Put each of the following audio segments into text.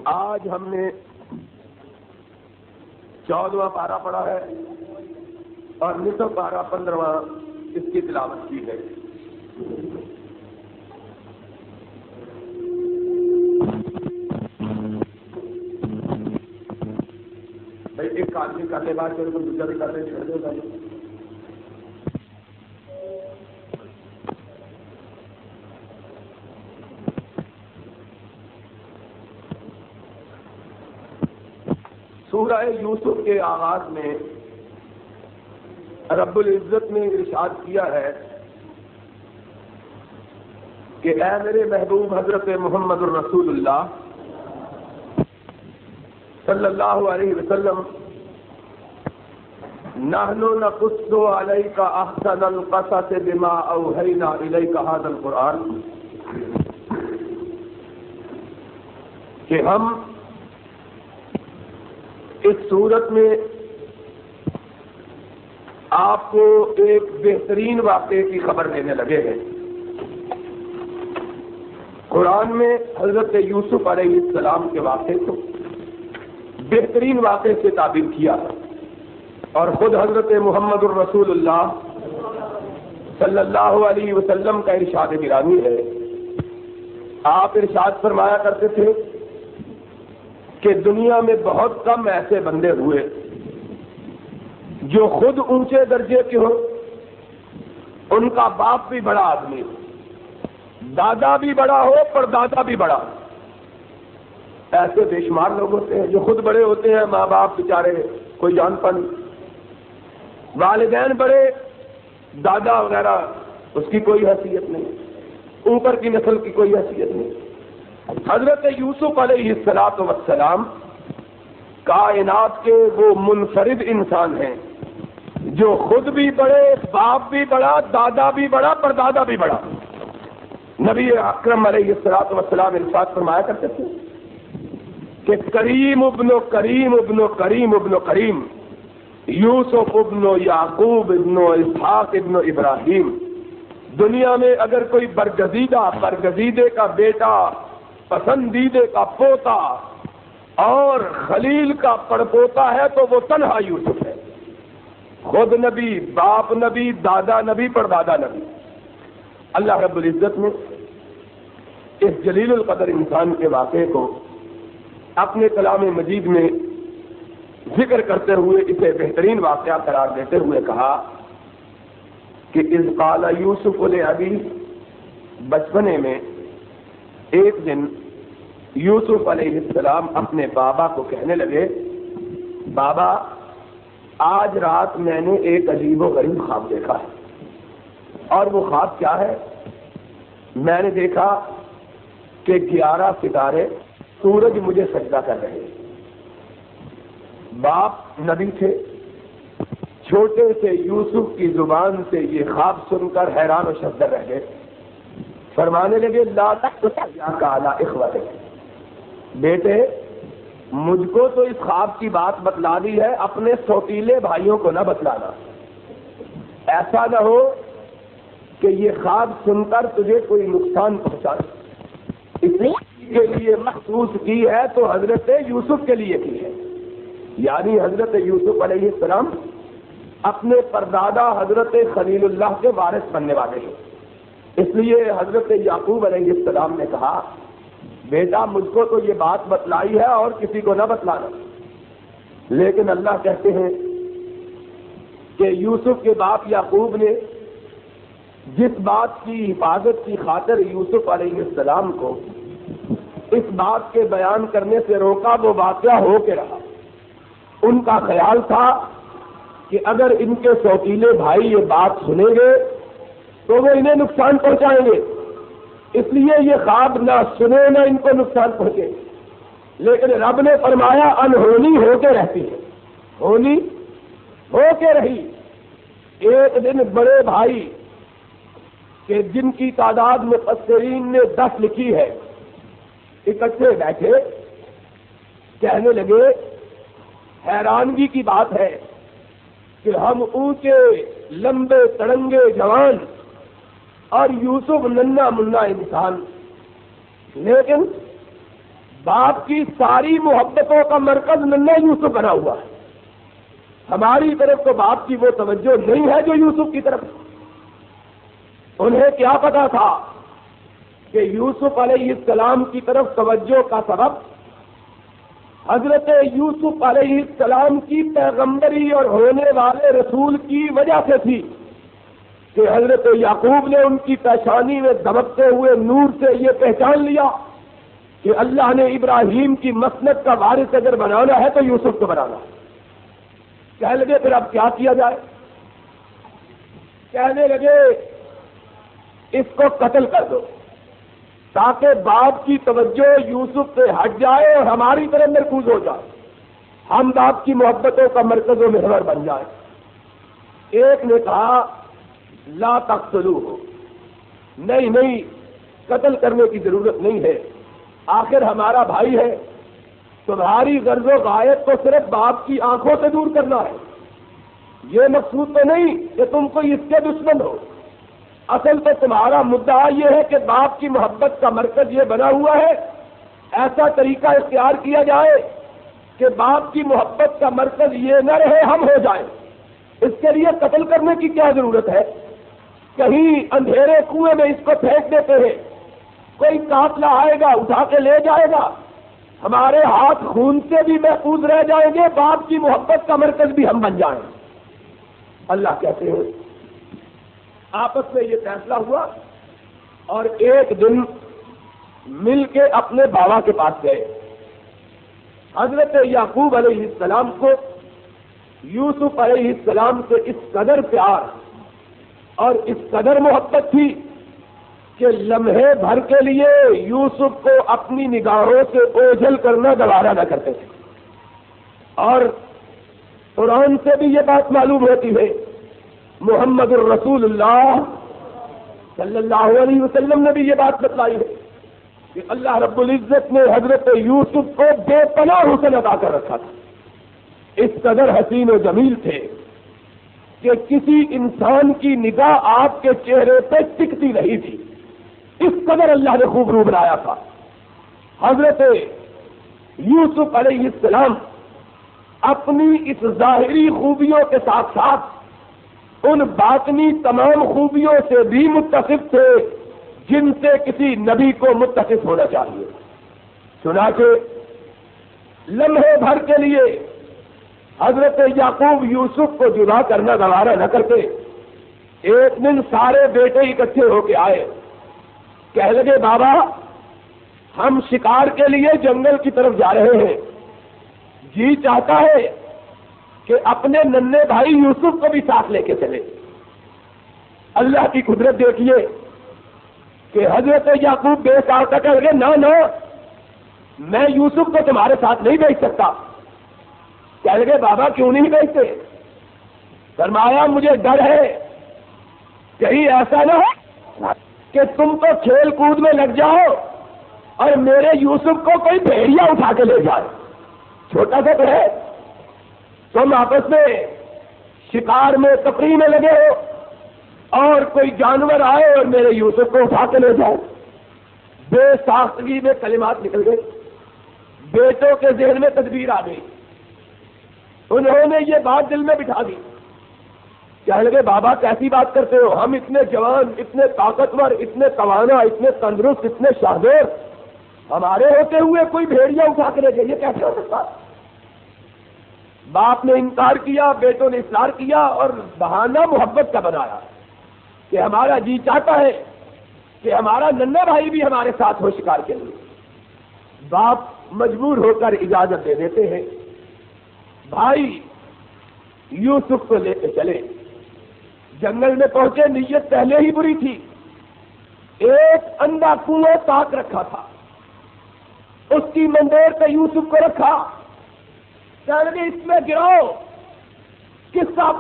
آج ہم نے 14واں پارہ پڑھا ہے اور نصف پارہ 15واں اس کی تلاوت کی ہے۔ بھائی ایک آدمی کرنے بعد پھر تو دوسرا بھی کرنے چھوڑ دے گا۔ سورہ یوسف کے آغاز میں رب العزت نے ارشاد کیا ہے کہ اے میرے محبوب حضرت محمد الرسول اللہ صلی اللہ علیہ وسلم، نحن نقص علیک احسن القصص بما اوحینا الیک ھذا القرآن، کہ ہم اس صورت میں آپ کو ایک بہترین واقعے کی خبر دینے لگے ہیں۔ قرآن میں حضرت یوسف علیہ السلام کے واقعے کو بہترین واقعے سے تعبیر کیا ہے، اور خود حضرت محمد الرسول اللہ صلی اللہ علیہ وسلم کا ارشاد گرامی ہے۔ آپ ارشاد فرمایا کرتے تھے کہ دنیا میں بہت کم ایسے بندے ہوئے جو خود اونچے درجے کے ہو، ان کا باپ بھی بڑا آدمی ہو، دادا بھی بڑا ہو، پردادا بھی بڑا ہو۔ ایسے بے شمار لوگ ہوتے ہیں جو خود بڑے ہوتے ہیں، ماں باپ بیچارے کوئی جان پن، والدین بڑے، دادا وغیرہ اس کی کوئی حیثیت نہیں، اوپر کی نسل کی کوئی حیثیت نہیں۔ حضرت یوسف علیہ السلام کائنات کے وہ منفرد انسان ہیں جو خود بھی بڑے، باپ بھی بڑا، دادا بھی بڑا، پردادا بھی بڑا۔ نبی اکرم علیہ السلام ارشاد فرمایا کرتے تھے کہ کریم ابن کریم ابن کریم ابن کریم، یوسف ابن یعقوب ابن اسحاق ابن ابراہیم۔ دنیا میں اگر کوئی برگزیدے کا بیٹا، پسندیدے کا پوتا اور خلیل کا پڑپوتا ہے تو وہ تنہا یوسف ہے۔ خود نبی، باپ نبی، دادا نبی، پردادا نبی۔ اللہ رب العزت نے اس جلیل القدر انسان کے واقعے کو اپنے کلام مجید میں ذکر کرتے ہوئے اسے بہترین واقعہ قرار دیتے ہوئے کہا کہ اذ قال یوسف لابی، بچپنے میں ایک دن یوسف علیہ السلام اپنے بابا کو کہنے لگے، بابا آج رات میں نے ایک عجیب و غریب خواب دیکھا ہے۔ اور وہ خواب کیا ہے؟ میں نے دیکھا کہ 11 ستارے سورج مجھے سجدہ کر رہے ہیں۔ باپ نبی تھے، چھوٹے سے یوسف کی زبان سے یہ خواب سن کر حیران و شدر رہ گئے۔ فرمانے لگے لا تحزن علی اخوتک، بیٹے مجھ کو تو اس خواب کی بات بتلا دی ہے، اپنے سوتیلے بھائیوں کو نہ بتلانا، ایسا نہ ہو کہ یہ خواب سن کر تجھے کوئی نقصان پہنچائے۔ اس کے لیے مخصوص کی ہے تو حضرت یوسف کے لیے کی ہے، یعنی حضرت یوسف علیہ السلام اپنے پردادا حضرت خلیل اللہ کے وارث بننے والے ہیں۔ اس لیے حضرت یعقوب علیہ السلام نے کہا بیٹا مجھ کو تو یہ بات بتلائی ہے اور کسی کو نہ بتلانا۔ لیکن اللہ کہتے ہیں کہ یوسف کے باپ یعقوب نے جس بات کی حفاظت کی خاطر یوسف علیہ السلام کو اس بات کے بیان کرنے سے روکا، وہ واقعہ ہو کے رہا۔ ان کا خیال تھا کہ اگر ان کے سوتیلے بھائی یہ بات سنیں گے تو وہ انہیں نقصان پہنچائیں گے، اس لیے یہ خواب نہ سنے نہ ان کو نقصان پہنچے۔ لیکن رب نے فرمایا انہونی ہو کے رہتی ہے، ہونی ہو کے رہی۔ ایک دن بڑے بھائی کہ جن کی تعداد مفسرین نے 10 لکھی ہے، اکٹھے بیٹھے کہنے لگے حیرانگی کی بات ہے کہ ہم اونچے لمبے تڑنگے جوان اور یوسف ننھا منا انسان، لیکن باپ کی ساری محبتوں کا مرکز ننھا یوسف بنا ہوا ہے. ہماری طرف تو باپ کی وہ توجہ نہیں ہے جو یوسف کی طرف. انہیں کیا پتا تھا کہ یوسف علیہ السلام کی طرف توجہ کا سبب حضرت یوسف علیہ السلام کی پیغمبری اور ہونے والے رسول کی وجہ سے تھی کہ حضرت یعقوب نے ان کی پیشانی میں دمکتے ہوئے نور سے یہ پہچان لیا کہ اللہ نے ابراہیم کی مسند کا وارث اگر بنانا ہے تو یوسف کو بنانا ہے. کہنے لگے پھر اب کیا کیا جائے؟ کہنے لگے اس کو قتل کر دو تاکہ باپ کی توجہ یوسف سے ہٹ جائے اور ہماری طرف مرکوز ہو جائے, ہم باپ کی محبتوں کا مرکز و محور بن جائے. ایک نے کہا لا تقتلوہ, نہیں قتل کرنے کی ضرورت نہیں ہے, آخر ہمارا بھائی ہے, تمہاری غرض و غایت کو صرف باپ کی آنکھوں سے دور کرنا ہے, یہ مقصود تو نہیں کہ تم کوئی اس کے دشمن ہو. اصل تو تمہارا مدعا یہ ہے کہ باپ کی محبت کا مرکز یہ بنا ہوا ہے, ایسا طریقہ اختیار کیا جائے کہ باپ کی محبت کا مرکز یہ نہ رہے ہم ہو جائیں. اس کے لیے قتل کرنے کی کیا ضرورت ہے؟ کہیں اندھیرے کنویں میں اس کو پھینک دیتے ہیں, کوئی قافلہ آئے گا اٹھا کے لے جائے گا, ہمارے ہاتھ خون سے بھی محفوظ رہ جائیں گے, باپ کی محبت کا مرکز بھی ہم بن جائیں. اللہ کہتے ہیں آپس میں یہ فیصلہ ہوا اور ایک دن مل کے اپنے بابا کے پاس گئے. حضرت یعقوب علیہ السلام کو یوسف علیہ السلام سے اس قدر پیار اور اس قدر محبت تھی کہ لمحے بھر کے لیے یوسف کو اپنی نگاہوں سے اوجھل کرنا گوارا نہ کرتے تھے. اور قرآن سے بھی یہ بات معلوم ہوتی ہے, محمد الرسول اللہ صلی اللہ علیہ وسلم نے بھی یہ بات بتلائی ہے کہ اللہ رب العزت نے حضرت یوسف کو بے پناہ حسن عطا کر رکھا تھا. اس قدر حسین و جمیل تھے کہ کسی انسان کی نگاہ آپ کے چہرے پہ ٹکتی نہیں تھی, اس قدر اللہ نے خوب رو بنایا تھا. حضرت یوسف علیہ السلام اپنی اس ظاہری خوبیوں کے ساتھ ساتھ ان باطنی تمام خوبیوں سے بھی متصف تھے جن سے کسی نبی کو متصف ہونا چاہیے. چنانچہ لمحے بھر کے لیے حضرت یعقوب یوسف کو جدا کرنا گوارا نہ کرتے. ایک دن سارے بیٹے اکٹھے ہو کے آئے, کہنے لگے بابا ہم شکار کے لیے جنگل کی طرف جا رہے ہیں, جی چاہتا ہے کہ اپنے ننھے بھائی یوسف کو بھی ساتھ لے کے چلے. اللہ کی قدرت دیکھیے کہ حضرت یعقوب بے ساختہ کہہ لگے نہ میں یوسف کو تمہارے ساتھ نہیں بھیج سکتا. کہہ لگے بابا کیوں نہیں بھیجتے؟ فرمایا مجھے ڈر ہے کہیں ایسا نہ ہو کہ تم تو کھیل کود میں لگ جاؤ اور میرے یوسف کو کوئی بھیڑیا اٹھا کے لے جائے. چھوٹا سا تو ہے, تم آپس میں شکار میں تفریح میں لگے ہو اور کوئی جانور آئے اور میرے یوسف کو اٹھا کے لے جائے. بے ساختگی میں کلمات نکل گئے. بیٹوں کے ذہن میں تدبیر آ گئی, انہوں نے یہ بات دل میں بٹھا دی. کہنے لگے بابا کیسی بات کرتے ہو, ہم اتنے جوان, اتنے طاقتور, اتنے توانا, اتنے تندرست, اتنے شاہدور, ہمارے ہوتے ہوئے کوئی بھیڑیا اٹھا کے لے جائے, یہ کیسے ہو سکتا؟ باپ نے انکار کیا, بیٹوں نے اصرار کیا اور بہانہ محبت کا بنایا کہ ہمارا جی چاہتا ہے کہ ہمارا ننھا بھائی بھی ہمارے ساتھ ہو شکار کے لیے. باپ مجبور ہو کر اجازت دے دیتے ہیں. بھائی یوسف کو لے کے چلے. جنگل میں پہنچے, نیت پہلے ہی بری تھی. ایک اندھا کنواں تاک رکھا تھا, اس کی مندیر پہ یوسف کو رکھا. کہنے لگے اس میں گراؤ. کس کا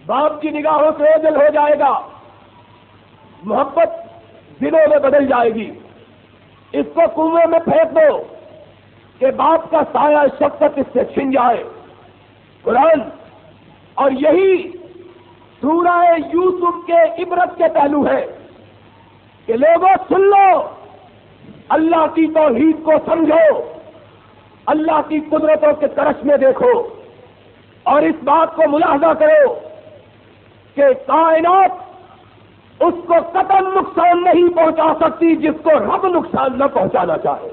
باپ کی نگاہوں سے اوجھل ہو جائے گا, محبت دلوں میں بدل جائے گی. اس کو کنویں میں پھینک دو کہ باپ کا سایہ شفقت اس سے چھن جائے. قرآن اور یہی سورہ یوسف کے عبرت کے پہلو ہے کہ لوگوں سن لو, اللہ کی توحید کو سمجھو، اللہ کی قدرتوں کے ترش میں دیکھو اور اس بات کو ملاحظہ کرو کہ کائنات اس کو قطعاً نقصان نہیں پہنچا سکتی جس کو رب نقصان نہ پہنچانا چاہے،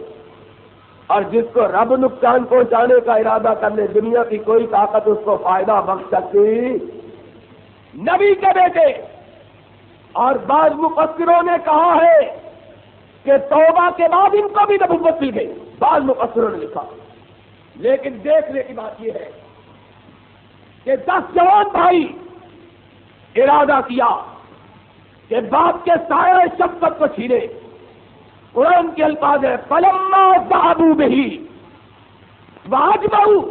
اور جس کو رب نقصان پہنچانے کا ارادہ کر لے دنیا کی کوئی طاقت اس کو فائدہ بخش سکتی۔ نبی کے بیٹے اور بعض مفسروں نے کہا ہے کہ توبہ کے بعد ان کو بھی نبوت مل گئی، بعض مفسروں نے لکھا، لیکن دیکھنے کی بات یہ ہے کہ 10 جوان بھائی ارادہ کیا کہ باپ کے سایہ شفقت کو چھینے۔ قرآن کے الفاظ ہے فلما ذهبوا به واجمعوا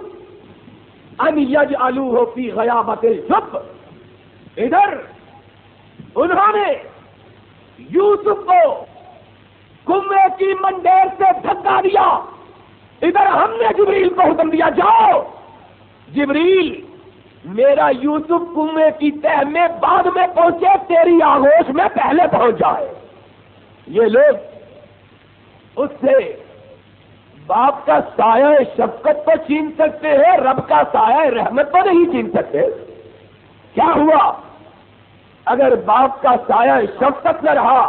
ان يجعلوه في غيابة الجب، ادھر انہوں نے یوسف کو کنویں کی منڈیر سے دھکا دیا، ادھر ہم نے جبریل کو حکم دیا جاؤ جبریل میرا یوسف کنویں کی تہ میں بعد میں پہنچے، تیری آغوش میں پہلے پہنچ جائے۔ یہ لوگ اس سے باپ کا سایہ شفقت کو چھین سکتے ہیں، رب کا سایہ رحمت کو نہیں چھین سکتے۔ کیا ہوا اگر باپ کا سایہ شفقت نہ رہا؟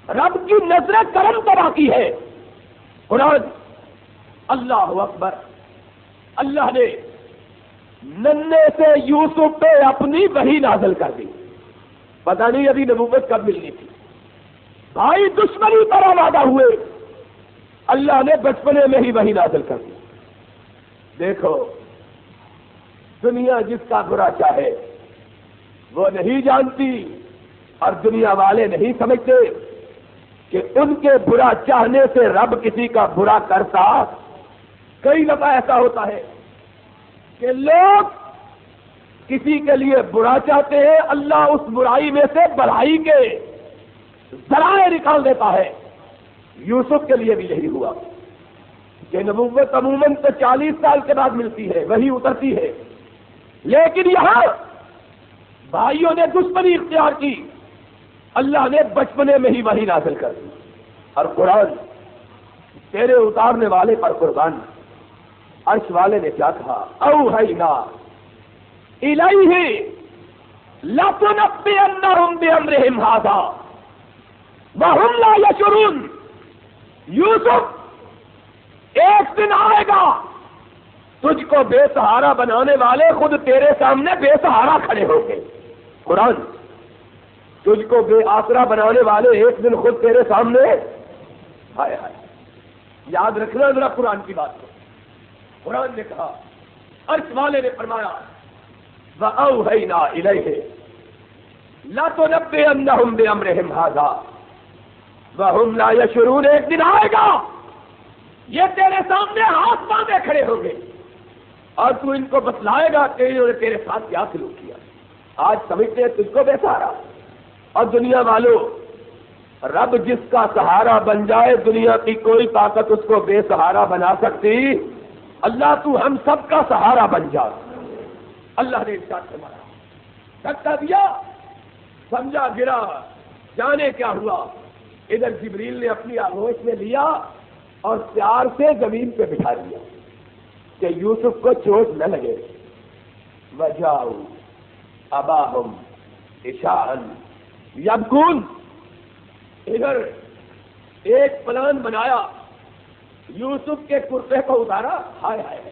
رب کی نظر کرم تو باقی ہے۔ قرآن اللہ اکبر، اللہ نے ننھے سے یوسف پہ اپنی وحی نازل کر دی، پتہ نہیں ابھی نبوت کب ملنی تھی۔ بھائی دشمنی پر آمادہ ہوئے، اللہ نے بچپنے میں ہی وحی نازل کر دی۔ دیکھو دنیا جس کا برا چاہے وہ نہیں جانتی اور دنیا والے نہیں سمجھتے کہ ان کے برا چاہنے سے رب کسی کا برا کرتا۔ کئی دفعہ ایسا ہوتا ہے کہ لوگ کسی کے لیے برا چاہتے ہیں، اللہ اس برائی میں سے بھلائی کے ذرائع نکال دیتا ہے۔ یوسف کے لیے بھی یہی ہوا کہ نبوت عموماً تو 40 سال کے بعد ملتی ہے، وہی اترتی ہے، لیکن یہاں بھائیوں نے دشمنی اختیار کی، اللہ نے بچپنے میں ہی وحی نازل کر دی۔ اور قرآن تیرے اتارنے والے پر قربان، عرش والے نے کیا کہا؟ اوحینا الیہ لتنبئنہم بامرہم ھذا وہم لا یشعرون۔ یوسف ایک دن آئے گا تجھ کو بے سہارا بنانے والے خود تیرے سامنے بے سہارا کھڑے ہوں گے۔ قرآن تجھ کو بے آسرا بنانے والے ایک دن خود تیرے سامنے، ہائے ہائے، یاد رکھنا ذرا قرآن کی بات کو۔ قرآن نے کہا، عرش والے نے فرمایا وَأَوْحَيْنَا إِلَيْهِ لَتُنَبِّئَنَّهُم بِأَمْرِهِمْ هَذَا وَهُمْ لَا يَشْعُرُونَ۔ ایک دن آئے گا یہ تیرے سامنے ہاتھ باندھے کھڑے ہوں گے اور تو ان کو بتلائے گا کہ انہوں نے تیرے ساتھ کیا سلوک کیا۔ آج سمجھتے ہیں تجھ کو بے سہارا، اور دنیا والوں رب جس کا سہارا بن جائے دنیا کی کوئی طاقت اس کو بے سہارا بنا سکتی؟ اللہ تو ہم سب کا سہارا بن جا۔ اللہ نے ارشاد فرمایا، دھکا دیا، سمجھا گرا، جانے کیا ہوا۔ ادھر جبریل نے اپنی آغوش میں لیا اور پیار سے زمین پہ بٹھا دیا کہ یوسف کو چوٹ نہ لگے۔ وجاؤ اباہم عشاء یبکون، ادھر ایک پلان بنایا، یوسف کے کرتے کو اتارا۔ ہائے ہائے،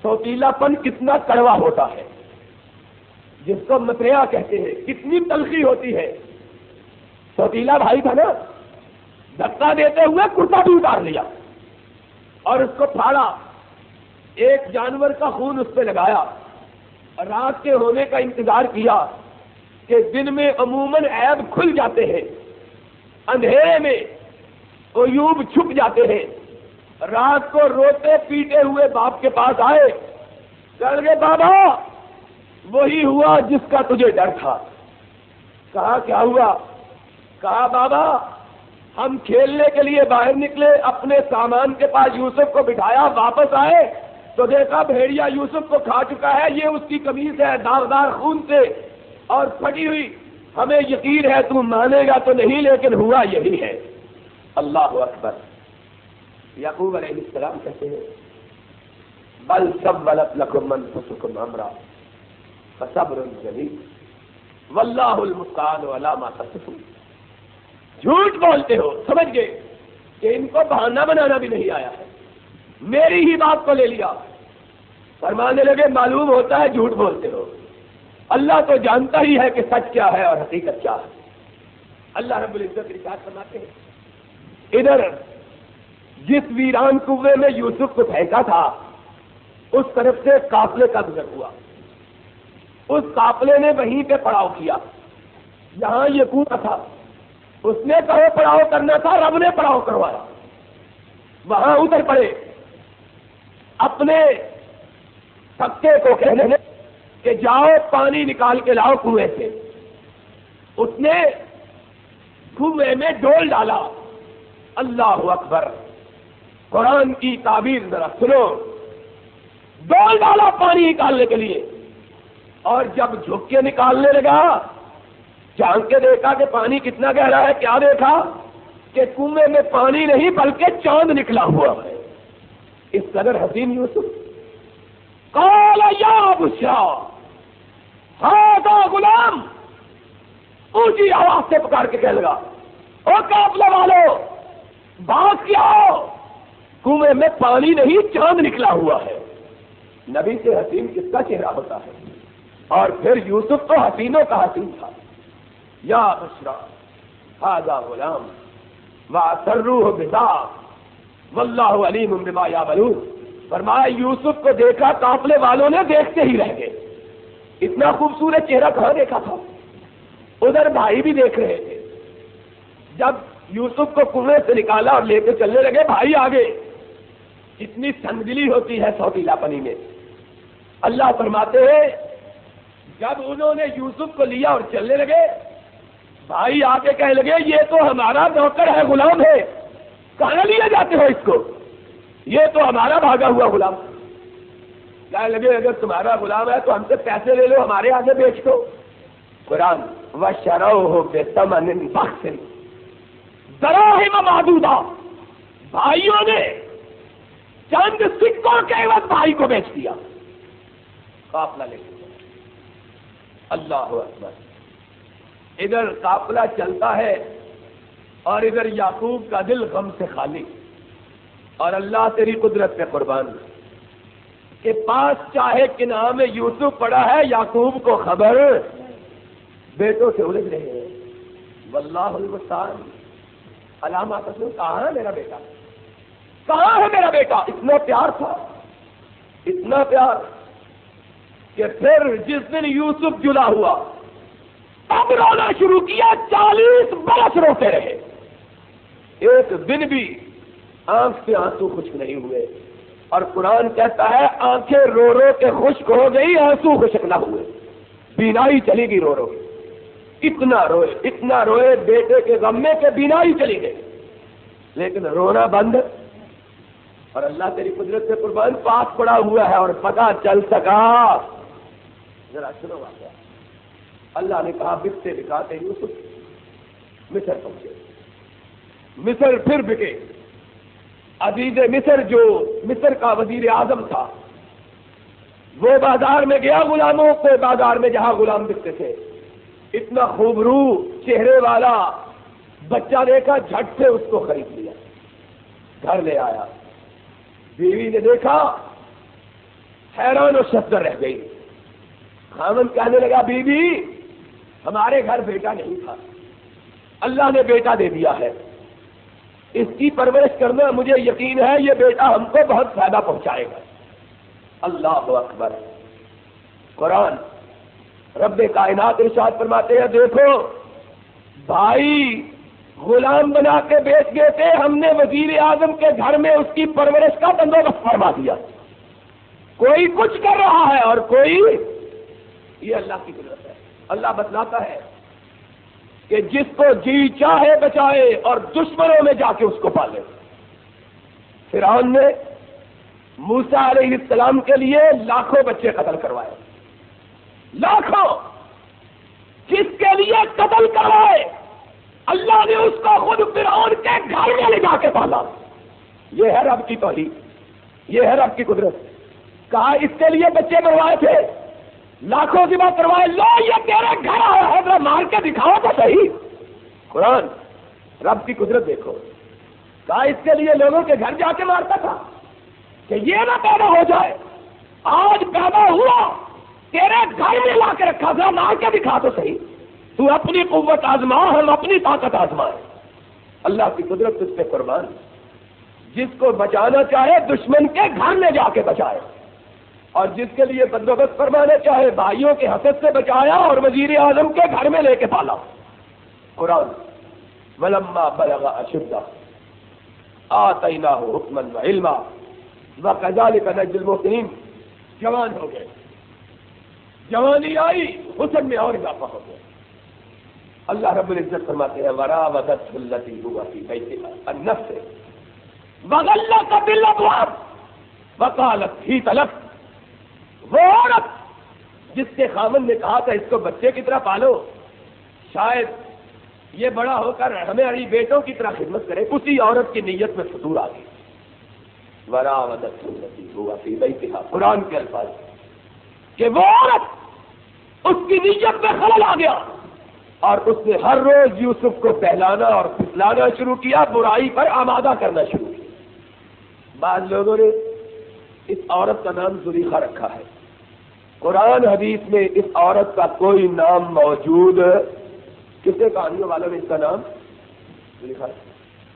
سوتیلا پن کتنا کڑوا ہوتا ہے، جس کو متریا کہتے ہیں، کتنی تلخی ہوتی ہے۔ سوتیلا بھائی تھا نا، دھکا دیتے ہوئے کرتا بھی اتار لیا اور اس کو پھاڑا، ایک جانور کا خون اس پہ لگایا، رات کے ہونے کا انتظار کیا کہ دن میں عموماً عیب کھل جاتے ہیں، اندھیرے میں عیوب چھپ جاتے ہیں۔ رات کو روتے پیٹے ہوئے باپ کے پاس آئے، کہہ گئے بابا وہی ہوا جس کا تجھے ڈر تھا۔ کہا کیا ہوا؟ کہا بابا ہم کھیلنے کے لیے باہر نکلے، اپنے سامان کے پاس یوسف کو بٹھایا، واپس آئے تو دیکھا بھیڑیا یوسف کو کھا چکا ہے، یہ اس کی قمیص ہے داغدار خون سے اور پھٹی ہوئی، ہمیں یقین ہے تم مانے گا تو نہیں لیکن ہوا یہی ہے۔ اللہ اکبر. یعقوب علیہ السلام کہتے ہیں بل سولت لکم انفسکم امرا فصبر جمیل واللہ المستعان علی ما تصفون. جھوٹ بولتے ہو, سمجھ گئے کہ ان کو بہانہ بنانا بھی نہیں آیا ہے, میری ہی بات کو لے لیا. فرمانے لگے معلوم ہوتا ہے جھوٹ بولتے ہو, اللہ تو جانتا ہی ہے کہ سچ کیا ہے اور حقیقت کیا ہے. اللہ رب العزت ارشاد فرماتے ہیں ادھر جس ویران کنویں میں یوسف کو پھینکا تھا اس طرف سے قافلے کا گزر ہوا, اس قافلے نے وہیں پہ پڑاؤ کیا جہاں یہ کنواں تھا. اس نے کہو پڑاؤ کرنا تھا, رب نے پڑاؤ کروایا. وہاں اتر پڑے, اپنے پکے کو کہنے لگے کہ جاؤ پانی نکال کے لاؤ کنویں سے. اس نے کنویں میں ڈول ڈالا. اللہ اکبر, قرآن کی تعبیر ذرا سنو. ڈول ڈالا پانی نکالنے کے لیے, اور جب جھک کے نکالنے لگا جان کے دیکھا کہ پانی کتنا گہرا ہے. کیا دیکھا کہ کنویں میں پانی نہیں بلکہ چاند نکلا ہوا ہے. اس قدر حسین یوسف. قال یا بشرا ھذا غلام, اونچی آواز سے پکار کے کہنے لگا او قافلے والو بات کیا ہو, کنویں میں پانی نہیں چاند نکلا ہوا ہے. نبی سے حسین کس کا چہرہ ہوتا ہے, اور پھر یوسف تو حسینوں کا حسین تھا. یا بشرا ھذا غلام واسروہ بضاعہ واللہ علیم بما یعملون. فرمایا یوسف کو دیکھا قافلے والوں نے دیکھتے ہی رہ گئے. اتنا خوبصورت چہرہ کہاں دیکھا تھا. ادھر بھائی بھی دیکھ رہے تھے. جب یوسف کو کنویں سے نکالا اور لے کے چلنے لگے, بھائی آگے. اتنی سنگدلی ہوتی ہے سوتیلا پنی میں. اللہ فرماتے ہیں جب انہوں نے یوسف کو لیا اور چلنے لگے, بھائی آ کے کہنے لگے یہ تو ہمارا نوکر ہے, غلام ہے, کہاں لیا جاتے ہو اس کو, یہ تو ہمارا بھاگا ہوا غلام. کہنے لگے اگر تمہارا غلام ہے تو ہم سے پیسے لے لو, ہمارے آگے بیچ دو. قرآن وَشَرَوْهُ بِثَمَنٍ بَخْسٍ دَرَاهِمَ مَعْدُودَةٍ, بھائیوں نے چند سکوں کے عوض بھائی کو بیچ دیا. قافلہ لے کے اللہ اکبر. ادھر قافلہ چلتا ہے اور ادھر یعقوب کا دل غم سے خالی. اور اللہ تیری قدرت پہ قربان کہ پاس چاہے کنارے میں یوسف پڑا ہے, یعقوب کو خبر بیٹوں سے الجھ رہے ہیں. واللہ المستعان علامہ تسلیم. کہاں ہے میرا بیٹا, کہاں ہے میرا بیٹا. اتنا پیار تھا, اتنا پیار کہ پھر جس دن یوسف جدا ہوا اب رونا شروع کیا. 40 برس روتے رہے, ایک دن بھی آنکھ سے آنسو خشک نہیں ہوئے. اور قرآن کہتا ہے آنکھیں رو رو کے خشک ہو گئی, آنسو خشک نہ ہوئے. بینائی چلی گئی رو رو, اتنا روئے بیٹے کے غم میں کہ بینائی چلی گئی, لیکن رونا بند. اور اللہ تیری قدرت سے قربان پاس پڑا ہوا ہے اور پتہ چل سکا. ذرا سنو واقعہ. اللہ نے کہا بکتے بکاتے یوسف مصر پہنچے. مصر پھر بکے. عزیز مصر جو مصر کا وزیر اعظم تھا وہ بازار میں گیا غلاموں کے بازار میں جہاں غلام بکتے تھے. اتنا خوبرو چہرے والا بچہ دیکھا, جھٹ سے اس کو خرید لیا, گھر لے آیا. بیوی نے دیکھا حیران و شتر رہ گئی. خاوند کہنے لگا بی بی ہمارے گھر بیٹا نہیں تھا, اللہ نے بیٹا دے دیا ہے, اس کی پرورش کرنا مجھے یقین ہے یہ بیٹا ہم کو بہت فائدہ پہنچائے گا. اللہ اکبر. قرآن رب کائنات ارشاد فرماتے ہیں دیکھو بھائی غلام بنا کے بیچ گئے تھے, ہم نے وزیر اعظم کے گھر میں اس کی پرورش کا بندوبست فرما دیا. کوئی کچھ کر رہا ہے اور کوئی, یہ اللہ کی قدرت ہے. اللہ بتلاتا ہے کہ جس کو جی چاہے بچائے اور دشمنوں میں جا کے اس کو پالے. فرعون نے موسیٰ علیہ السلام کے لیے لاکھوں بچے قتل کروائے, لاکھوں. جس کے لیے قتل کروائے اللہ نے اس کو خود فرعون کے گھر میں لے جا کے پالا. یہ ہے رب کی توحید, یہ ہے رب کی قدرت. کہا اس کے لیے بچے بروائے تھے, لاکھوں ذبح کروائے, لو یہ تیرے گھر آیا ہے, ذرا مار کے دکھاؤ تو صحیح. قرآن رب کی قدرت دیکھو. کہا اس کے لیے لوگوں کے گھر جا کے مارتا تھا کہ یہ نہ پیدا ہو جائے. آج پیدا ہوا, تیرے گھر میں لا کے رکھا, ذرا مار کے دکھا تو صحیح. تو اپنی قوت آزما, ہم اپنی طاقت آزمائیں. اللہ کی قدرت اس پہ قربان. جس کو بچانا چاہے دشمن کے گھر میں جا کے بچائے, اور جس کے لیے بندوبست فرمانا چاہے بھائیوں کے حسد سے بچایا اور وزیر اعظم کے گھر میں لے کے پالا. قرآن ولما بلغ اشدہ آتیناہ حکما وعلما وکذالک نجزی المحسنین. جوان ہو گئے, جوانی آئی, حسن میں اور اضافہ ہو گیا. اللہ رب العزت فرماتے ہیں وراودته التي هو في بيتها عن نفسه وغلقت الابواب وقالت هيت لك. وہ عورت جس کے خاوند نے کہا تھا اس کو بچے کی طرح پالو, شاید یہ بڑا ہو کر ہماری بیٹوں کی طرح خدمت کرے, اسی عورت کی نیت میں فتور آ گئی. وراودته التي هو في بيتها, قرآن کے الفاظ کہ وہ عورت اس کی نیت میں خلل آ گیا اور اس نے ہر روز یوسف کو پہلانا اور پھسلانا شروع کیا, برائی پر آمادہ کرنا شروع کیا. بعض لوگوں نے اس عورت کا نام زلیخا رکھا ہے. قرآن حدیث میں اس عورت کا کوئی نام موجود, کسے کہانیوں والوں نے اس کا نام زلیخا,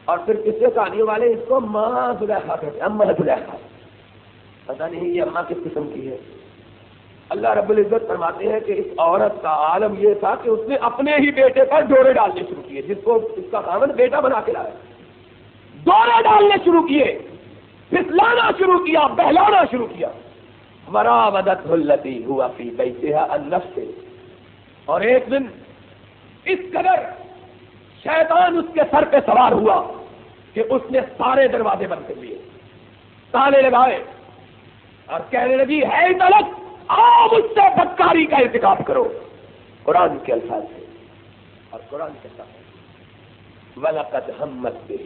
اور پھر کسے کہانیوں والے اس کو ماں زلیخا کہتے ہیں, اماں زلیخا. پتہ نہیں یہ اماں کس قسم کی ہے. اللہ رب العزت فرماتے ہیں کہ اس عورت کا عالم یہ تھا کہ اس نے اپنے ہی بیٹے پر ڈورے ڈالنے شروع کیے, جس کو اس کا خاوند بیٹا بنا کے لایا, ڈورے ڈالنے شروع کیے, پھسلانا شروع کیا, بہلانا شروع کیا. وراودته التي هو في بيتها عن نفسه. اور ایک دن اس قدر شیطان اس کے سر پہ سوار ہوا کہ اس نے سارے دروازے بند کر لیے, تالے لگائے اور کہنے لگی ہے طلق, آؤ مجھ سے بدکاری کا ارتکاب کرو. قرآن کے الفاظ سے, اور قرآن کے ساتھ وَلَقَدْ هَمَّتْ بِهِ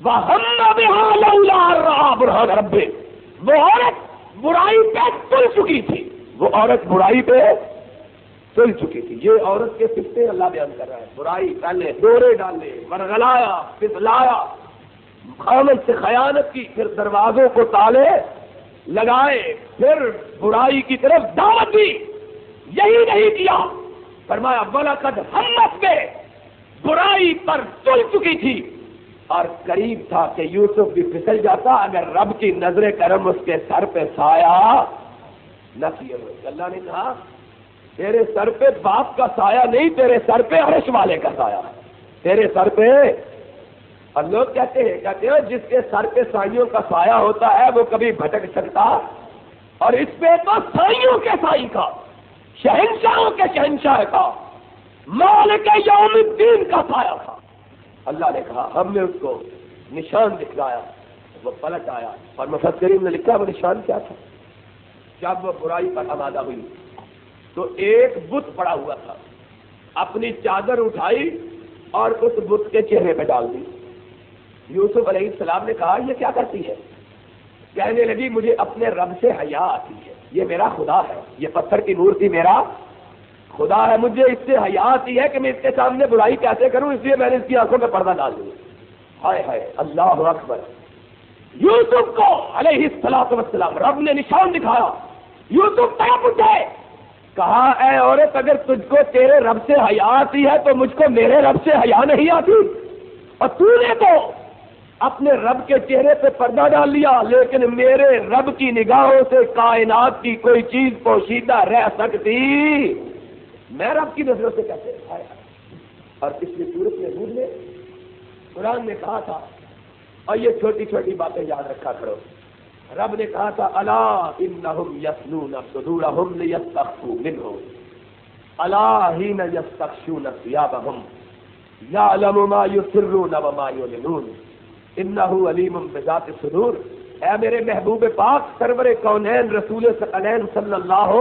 وَهَمَّ بِهَا لَوْلَا أَن رَأَىٰ بُرْهَانَ رَبِّهِ. وہ عورت برائی پہ تل چکی تھی, وہ عورت برائی پہ تل چکی تھی. یہ عورت کے صفتے اللہ بیان کر رہا ہے. برائی پہلے ڈورے ڈالے, ورغلایا, پھسلایا, خامد سے خیانت کی, پھر دروازوں کو تالے لگائے, پھر برائی کی طرف دعوت دی. یہی نہیں کیا, فرمایا وَلَقَدْ هَمَّتْ بِهِ, برائی پر تل چکی تھی, اور قریب تھا کہ یوسف بھی پھسل جاتا اگر رب کی نظر کرم اس کے سر پہ سایہ نہ کیے ہوئے. اللہ نے کہا تیرے سر پہ باپ کا سایہ نہیں, تیرے سر پہ عرش والے کا سایہ ہے, تیرے سر پہ. اور لوگ کہتے ہیں جس کے سر پہ سائیوں کا سایہ ہوتا ہے وہ کبھی بھٹک سکتا, اور اس پہ تو سائیوں کے سائی کا, شہنشاہوں کے شہنشاہ کا, مالک یوم الدین کا سایہ تھا. اللہ نے کہا ہم نے اس کو نشان دکھلایا, وہ پلٹ آیا. اور مفسرین نے لکھا وہ نشان کیا تھا. جب وہ برائی پر آمادہ ہوئی تو ایک بت پڑا ہوا تھا, اپنی چادر اٹھائی اور اس بت کے چہرے پہ ڈال دی. یوسف علیہ السلام نے کہا یہ کیا کرتی ہے؟ کہنے لگی مجھے اپنے رب سے حیا آتی ہے, یہ میرا خدا ہے, یہ پتھر کی مورتی میرا خدا ہے, مجھے اس سے حیا آتی ہے کہ میں اس کے سامنے برائی کیسے کروں, اس لیے میں نے اس کی آنکھوں میں پردہ ڈال دیا. ہائے ہائے, اللہ اکبر. یوسف کو علیہ السلام رب نے نشان دکھایا. یوسف تڑپ اٹھے, کہا اے عورت اگر تجھ کو تیرے رب سے حیا آتی ہے تو مجھ کو میرے رب سے حیا نہیں آتی. اور تو نے تو اپنے رب کے چہرے پہ پردہ ڈال لیا, لیکن میرے رب کی نگاہوں سے کائنات کی کوئی چیز پوشیدہ رہ سکتی, میں رب کی نظروں سے کیسے آیا. اور پچھلی صورت میں حضور نے قرآن نے کہا تھا, اور یہ چھوٹی چھوٹی باتیں یاد رکھا کرو. رب نے کہا تھا الا انہم یسنون صدورہم لیستخفوا منہ الا حین یستغشون ثیابہم یعلم ما یسرون وما یعلنون انہ علیم بذات الصدور. اے میرے محبوب پاک سرور کونین رسول ثقلین صلی اللہ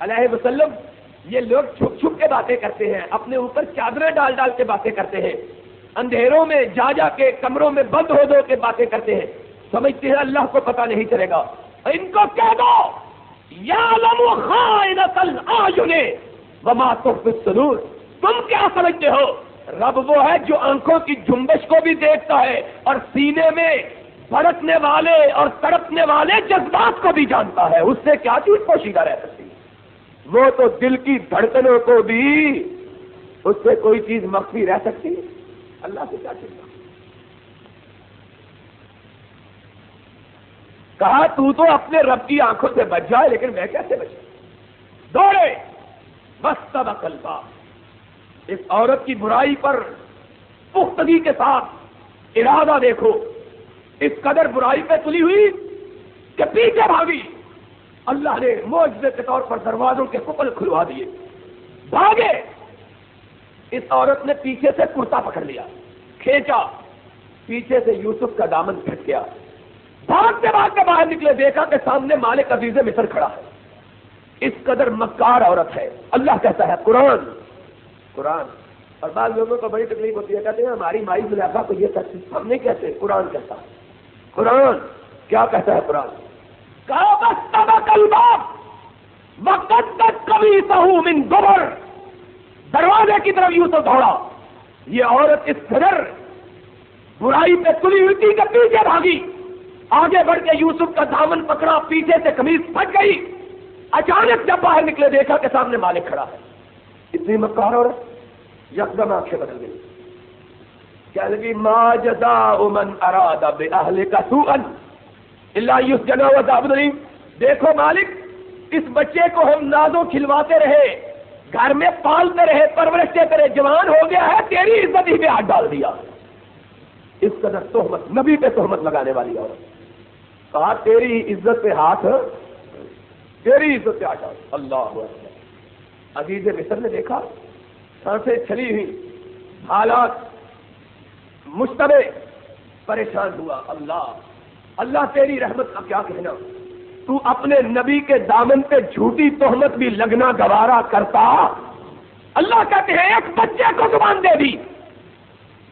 علیہ وسلم, یہ لوگ چھپ چھپ کے باتیں کرتے ہیں، اپنے اوپر چادریں ڈال ڈال کے باتیں کرتے ہیں، اندھیروں میں جا جا کے کمروں میں بند ہو کے باتیں کرتے ہیں، سمجھتے ہیں اللہ کو پتہ نہیں چلے گا۔ ان کو کہہ دو یعلم خائنۃ الاعین وما تخفی الصدور، تم کیا سمجھتے ہو؟ رب وہ ہے جو آنکھوں کی جنبش کو بھی دیکھتا ہے اور سینے میں بھڑکنے والے اور تڑپنے والے جذبات کو بھی جانتا ہے، اس سے کیا چیز پوشیدہ رہ سکتی ہے؟ وہ تو دل کی دھڑکنوں کو بھی، اس سے کوئی چیز مخفی رہ سکتی ہے؟ اللہ سے کیا چاہتا؟ کہا تو اپنے رب کی آنکھوں سے بچ جائے، لیکن میں کیسے بچوں؟ دوڑے واستبق الباب، اس عورت کی برائی پر پختگی کے ساتھ ارادہ دیکھو، اس قدر برائی پہ تلی ہوئی کہ پیچھے بھاگی۔ اللہ نے معجزے کے طور پر دروازوں کے قفل کھلوا دیے، بھاگے۔ اس عورت نے پیچھے سے کرتا پکڑ لیا، کھینچا، پیچھے سے یوسف کا دامن پھٹ گیا، بھاگتے بھاگتے باہر نکلے، دیکھا کہ سامنے مالک عزیز مصر کھڑا ہے۔ اس قدر مکار عورت ہے۔ اللہ کہتا ہے قرآن اور بعض لوگوں کو بڑی تکلیف ہوتی ہے، کہتے ہیں ہماری مائی زلیخا کو یہ سچ، ہم نہیں کہتے، قرآن کہتا ہے۔ قرآن کیا کہتا ہے؟ قرآن من دبر، دروازے کی طرف یوسف دوڑا۔ یہ عورت اس قدر برائی پہ تلی ہوئی تھی کہ پیچھے بھاگی، آگے بڑھ کے یوسف کا دامن پکڑا، پیچھے سے قمیص پھٹ گئی۔ اچانک جب باہر نکلے دیکھا کہ سامنے مالک کھڑا ہے۔ اتنی مکار عورت یکدم آنکھیں بدل گئی، کہنے لگی ما جزاء من اراد باہلک سوءا الا یسجن وعذاب الیم۔ دیکھو مالک، اس بچے کو ہم نازوں کھلواتے رہے، گھر میں پالتے رہے، پرورش دیتے رہے، جوان ہو گیا ہے، تیری عزت ہی پہ ہاتھ ڈال دیا۔ اس قدر تہمت، نبی پہ تہمت لگانے والی عورت، کہا تیری عزت پہ ہاتھ، تیری عزت پہ ہاتھ ڈال۔ اللہ اکبر۔ عزیز مصر نے دیکھا، سانسیں چھلی ہوئی، حالات مشتبہ، پریشان ہوا۔ اللہ تیری رحمت کا کیا کہنا، تو اپنے نبی کے دامن پہ جھوٹی تہمت بھی لگنا گوارا کرتا۔ اللہ کہتے ہیں ایک بچے کو زبان دے دی،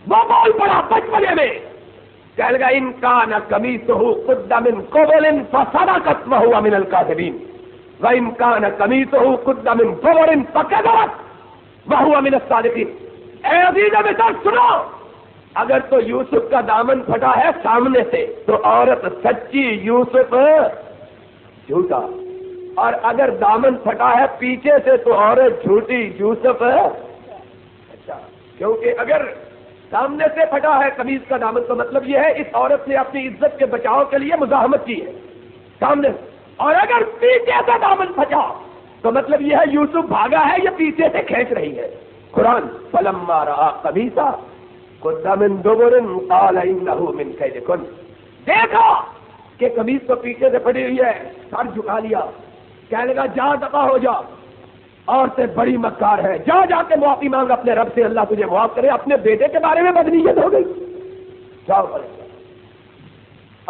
وہ بول پڑا بچپنے میں، کہہ لگا ان کان قمیصہ قد من قبل فصدقت وهو من الكاذبین وان کان قمیصہ قد من دبر فكذبت وهو من الصادقین۔ اے عزیز مصر سنو، اگر تو یوسف کا دامن پھٹا ہے سامنے سے تو عورت سچی، یوسف جھوٹا، اور اگر دامن پھٹا ہے پیچھے سے تو عورت جھوٹی، یوسف اچھا۔ کیونکہ اگر سامنے سے پھٹا ہے قمیص کا دامن تو مطلب یہ ہے اس عورت نے اپنی عزت کے بچاؤ کے لیے مزاحمت کی ہے سامنے، اور اگر پیچھے سے دامن پھٹا تو مطلب یہ ہے یوسف بھاگا ہے، یہ پیچھے سے کھینچ رہی ہے۔ قرآن فلما رأى قمیصہ قد من دبر قال انه من کیدکن، دیکھا کہ قمیص تو پیچھے سے پھٹی ہوئی ہے، سر جھکا لیا، کہنے لگا جا دفع ہو جا، عورتیں بڑی مکار ہے، جا جا کے معافی مانگ اپنے رب سے، اللہ تجھے معاف کرے۔ اپنے بیٹے کے بارے میں بدنیت ہو گئی، جاؤ پڑے۔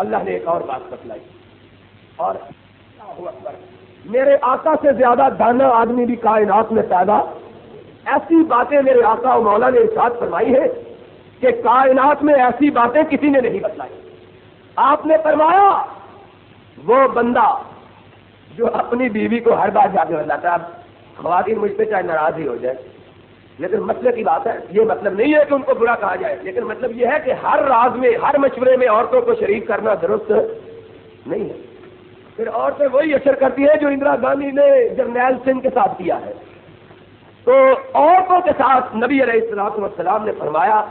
اللہ نے ایک اور بات بتلائی، اور اللہ اکبر، میرے آقا سے زیادہ دانا آدمی بھی کائنات میں پیدا، ایسی باتیں میرے آقا و مولا نے ارشاد فرمائی ہے کہ کائنات میں ایسی باتیں کسی نے نہیں بتلائی۔ آپ نے فرمایا وہ بندہ جو اپنی بیوی کو ہر بار جا کے بتلاتا ہے، خواتین مجھ پہ چاہے ناراض ہی ہو جائے، لیکن مسئلے کی بات ہے، یہ مطلب نہیں ہے کہ ان کو برا کہا جائے، لیکن مطلب یہ ہے کہ ہر راز میں، ہر مشورے میں عورتوں کو شریک کرنا درست نہیں ہے۔ پھر عورتیں وہی اثر کرتی ہیں جو اندرا گاندھی نے جرنیل سنگھ کے ساتھ کیا ہے۔ تو عورتوں کے ساتھ نبی علیہ الصلوۃ والسلام نے فرمایا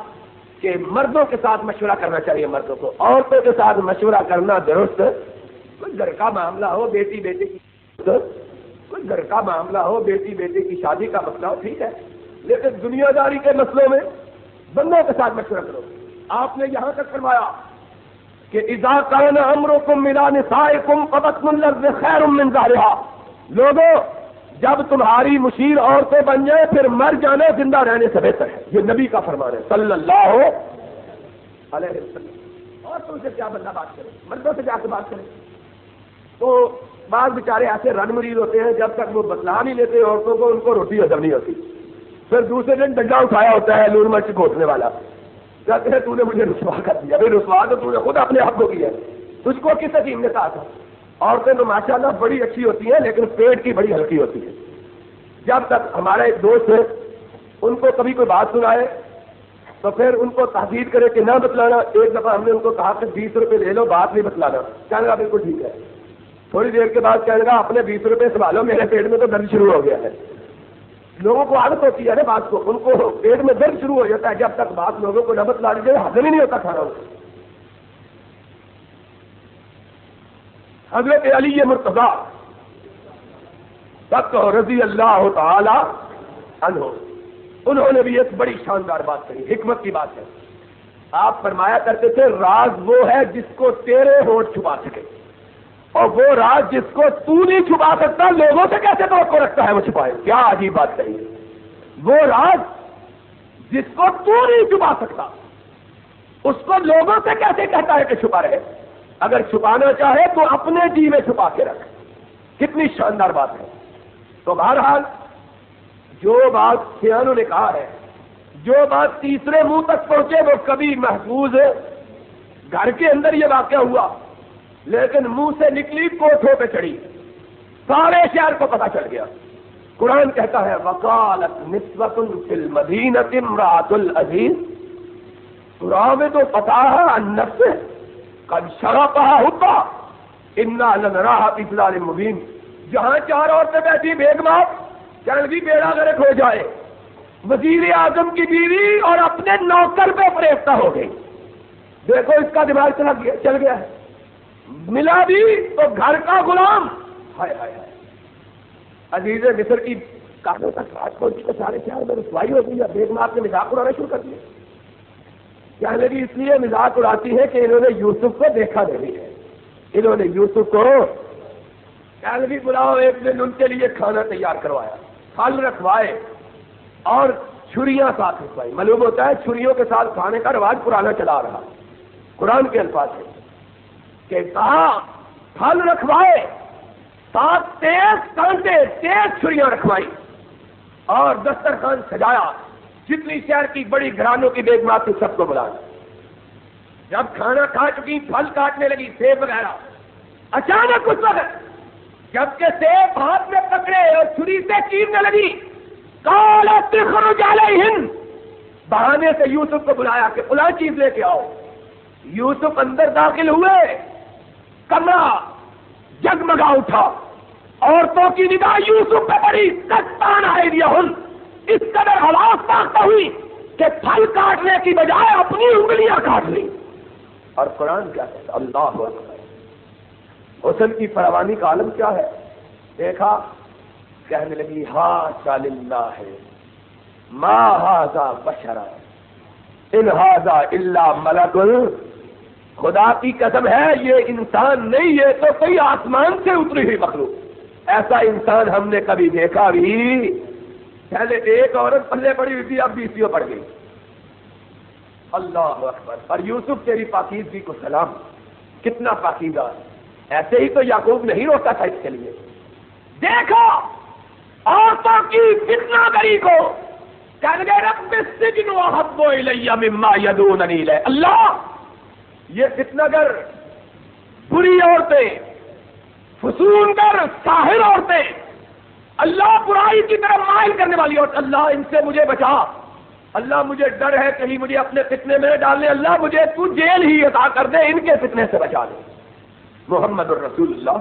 کہ مردوں کے ساتھ مشورہ کرنا چاہیے مردوں کو، عورتوں کے ساتھ مشورہ کرنا درست، کوئی گھر کا معاملہ ہو، بیٹی بیٹے کی، کوئی گھر کا معاملہ ہو، بیٹی بیٹے کی شادی کا مسئلہ ہو، ٹھیک ہے، لیکن دنیا داری کے مسئلوں میں بندوں کے ساتھ مشورہ کرو۔ آپ نے یہاں تک فرمایا کہ اذا کان امرکم الی نسائکم فبطن الارض خیر من ظہرها، لوگوں جب تمہاری مشیر عورتیں بن جائیں پھر مر جانا زندہ رہنے سے بہتر ہے، یہ نبی کا فرمان ہے صلی اللہ علیہ وسلم۔ عورتوں سے کیا بندہ بات کرے، مردوں سے جا کے بات کرے۔ تو بعض بیچارے ایسے رن مریض ہوتے ہیں جب تک وہ بتلا نہیں لیتے عورتوں کو ان کو روٹی ہضم نہیں ہوتی. پھر دوسرے دن ڈنڈا اٹھایا ہوتا ہے لون مرچ گھوٹنے والا, کہتے ہیں تو نے مجھے رسوا کر دیا. بھائی رسوا تو نے خود اپنے آپ کو کیا, تجھ کو کس حکیم نے کہا تھا؟ عورتیں تو ماشاءاللہ بڑی اچھی ہوتی ہیں لیکن پیٹ کی بڑی ہلکی ہوتی ہے. جب تک ہمارا ایک دوست ہے ان کو کبھی کوئی بات سنائے تو پھر ان کو تحقیق کرے کہ نہ بتلانا. ایک دفعہ ہم نے ان کو کہا کہ 20 روپے لے لو, بات نہیں بتلانا. کہنے لگا بالکل ٹھیک ہے. تھوڑی دیر کے بعد کہنے لگا اپنے 20 روپے سنبھالو, میرے پیٹ میں تو درد شروع ہو گیا ہے. لوگوں کو عادت ہوتی ہے نا بات کو, ان کو پیٹ میں درد شروع ہو جاتا ہے جب تک بات لوگوں کو نہ بتلا دی جائے, ہضم ہی نہیں ہوتا کھانا. حضرت علی مرتضیٰ رضی اللہ تعالی عنہ, انہوں نے بھی ایک بڑی شاندار بات کہی, حکمت کی بات ہے. آپ فرمایا کرتے تھے راز وہ ہے جس کو تیرے ہونٹ چھپا سکے, اور وہ راز جس کو تو نہیں چھپا سکتا لوگوں سے کیسے توقع رکھتا ہے وہ چھپائے. کیا عجیب بات کہی ہے. وہ راز جس کو تو نہیں چھپا سکتا اس کو لوگوں سے کیسے کہتا ہے کہ چھپا رہے. اگر چھپانا چاہے تو اپنے جی میں چھپا کے رکھ. کتنی شاندار بات ہے. تو بہرحال جو بات سیانوں نے کہا ہے, جو بات تیسرے منہ تک پہنچے وہ کبھی محفوظ ہے. گھر کے اندر یہ واقعہ ہوا لیکن منہ سے نکلی کوٹھوں پہ چڑھی, سارے شہر کو پتہ چل گیا. قرآن کہتا ہے وقالت نسوۃ فی المدینۃ امرأۃ العزیز تراود فتاها عن نفسه قد شغفها حبا انا لنراها فی ضلال مبین. جہاں 4 عورتیں بیٹھی بیگمات, چل بھی بیڑا غرق ہو جائے, وزیر اعظم کی بیوی اور اپنے نوکر پہ فریفتہ ہو گئی. دیکھو اس کا دماغ چل گیا ہے. ملا بھی تو گھر کا غلام. ہائے ہائے ہائے. عزیز مصر کی کانوں تک بات پہنچی تو سارے شہر میں رسوائی ہو گئی. بیگمات نے مذاق اڑانا شروع کر دیا. کہنے لگی اس لیے مذاق اڑاتی ہے کہ انہوں نے یوسف کو دیکھا نہیں ہے. انہوں نے یوسف کو کہنے لگی بلاؤ. ایک دن ان کے لیے کھانا تیار کروایا, پھل رکھوائے اور چھریاں ساتھ رکھوائی. معلوم ہوتا ہے چھریوں کے ساتھ کھانے کا رواج پرانا چلا رہا. قرآن کے الفاظ ہے کہ کہا پھل رکھوائے, ساتھ تیز کانٹے تیز چھریاں رکھوائی اور دسترخوان سجایا. جتنی شہر کی بڑی گھرانوں کی بیگمات تھی سب کو بلایا. جب کھانا کھا چکی پھل کاٹنے لگی سیب وغیرہ, اچانک اس وقت جبکہ سیب ہاتھ میں پکڑے اور چھری سے چیرنے لگی, قالت اخرج علیہن, بہانے سے یوسف کو بلایا کہ فلاں چیز لے کے آؤ. یوسف اندر داخل ہوئے, کمرہ جگمگا اٹھا. عورتوں کی نگاہ یوسف پہ پڑی. کستان ایدیہن, اس قدر حواس پاختہ ہوئی کہ پھل کاٹنے کی بجائے اپنی انگلیاں کاٹ لی. اور قرآن کیا کہتا ہے, اللہ اکبر. حسن کی فراوانی کا عالم کیا ہے. دیکھا, کہنے لگی ہاشا للہ ما ھذا بشرا ان ھذا الا ملک. خدا کی قسم ہے یہ انسان نہیں, یہ تو کوئی آسمان سے اتری ہوئی مخلوق. ایسا انسان ہم نے کبھی دیکھا بھی. پہلے ایک عورت پلے پڑی ہوئی تھی, اب 20 پڑ گئی. اللہ اکبر. اور یوسف تیری پاکیزگی کو سلام, کتنا پاکیزہ. ایسے ہی تو یعقوب نہیں روتا تھا اس کے لیے. دیکھو عورتوں کی فتنہ گری کو, کہنے رب السجن احب الی مما یدعوننی الیہ. اللہ یہ فتنہ گر, بری عورتیں, فسون گر, ساحر عورتیں, اللہ برائی کی طرف مائل کرنے والی عورت, اللہ ان سے مجھے بچا. اللہ مجھے ڈر ہے کہیں مجھے اپنے فتنے میں ڈالنے, اللہ مجھے تو جیل ہی عطا کر دے, ان کے فتنے سے بچا دے. محمد الرسول اللہ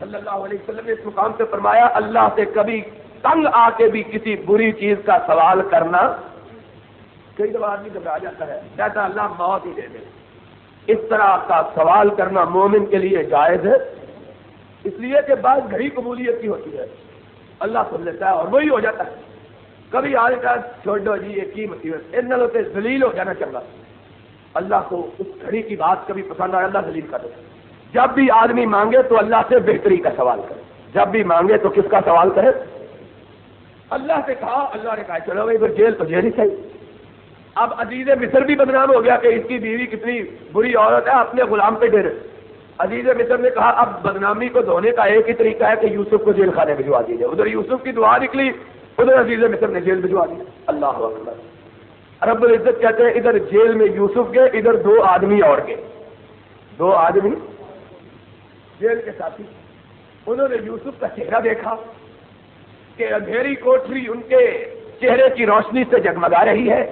صلی اللہ علیہ وسلم نے اس مقام سے فرمایا اللہ سے کبھی تنگ آ کے بھی کسی بری چیز کا سوال کرنا. کئی دفعہ آدمی گھبرا جاتا ہے, کہتا اللہ موت ہی دے دے. اس طرح کا سوال کرنا مومن کے لیے جائز ہے, اس لیے کہ بعض گھڑی قبولیت کی ہوتی ہے, اللہ سن لیتا ہے اور وہی ہو جاتا ہے. کبھی آج کا چھوڑو جی یہ کی مصیبت, ان نالوں سے ذلیل ہو جانا چاہتا. اللہ کو اس گھڑی کی بات کبھی پسند آئے, اللہ ذلیل کر دیتا. جب بھی آدمی مانگے تو اللہ سے بہتری کا سوال کرے. جب بھی مانگے تو کس کا سوال کرے؟ اللہ سے کہا, اللہ نے کہا چلو بھائی پھر جیل تو جیل ہی صحیح. اب عزیز مصر بھی بدنام ہو گیا کہ اس کی بیوی کتنی بری عورت ہے, اپنے غلام پہ ڈر. عزیز مصر نے کہا اب بدنامی کو دھونے کا ایک ہی طریقہ ہے کہ یوسف کو جیل خانے بھجوا دیجیے. ادھر یوسف کی دعا نکلی, ادھر عزیز مصر نے جیل بھجوا دیا. اللہ اکبر. رب العزت کہتے ہیں ادھر جیل میں یوسف گئے, ادھر 2 آدمی اور گئے. 2 آدمی جیل کے ساتھی, انہوں نے یوسف کا چہرہ دیکھا کہ اندھیری کوٹری ان کے چہرے کی روشنی سے جگمگا رہی ہے.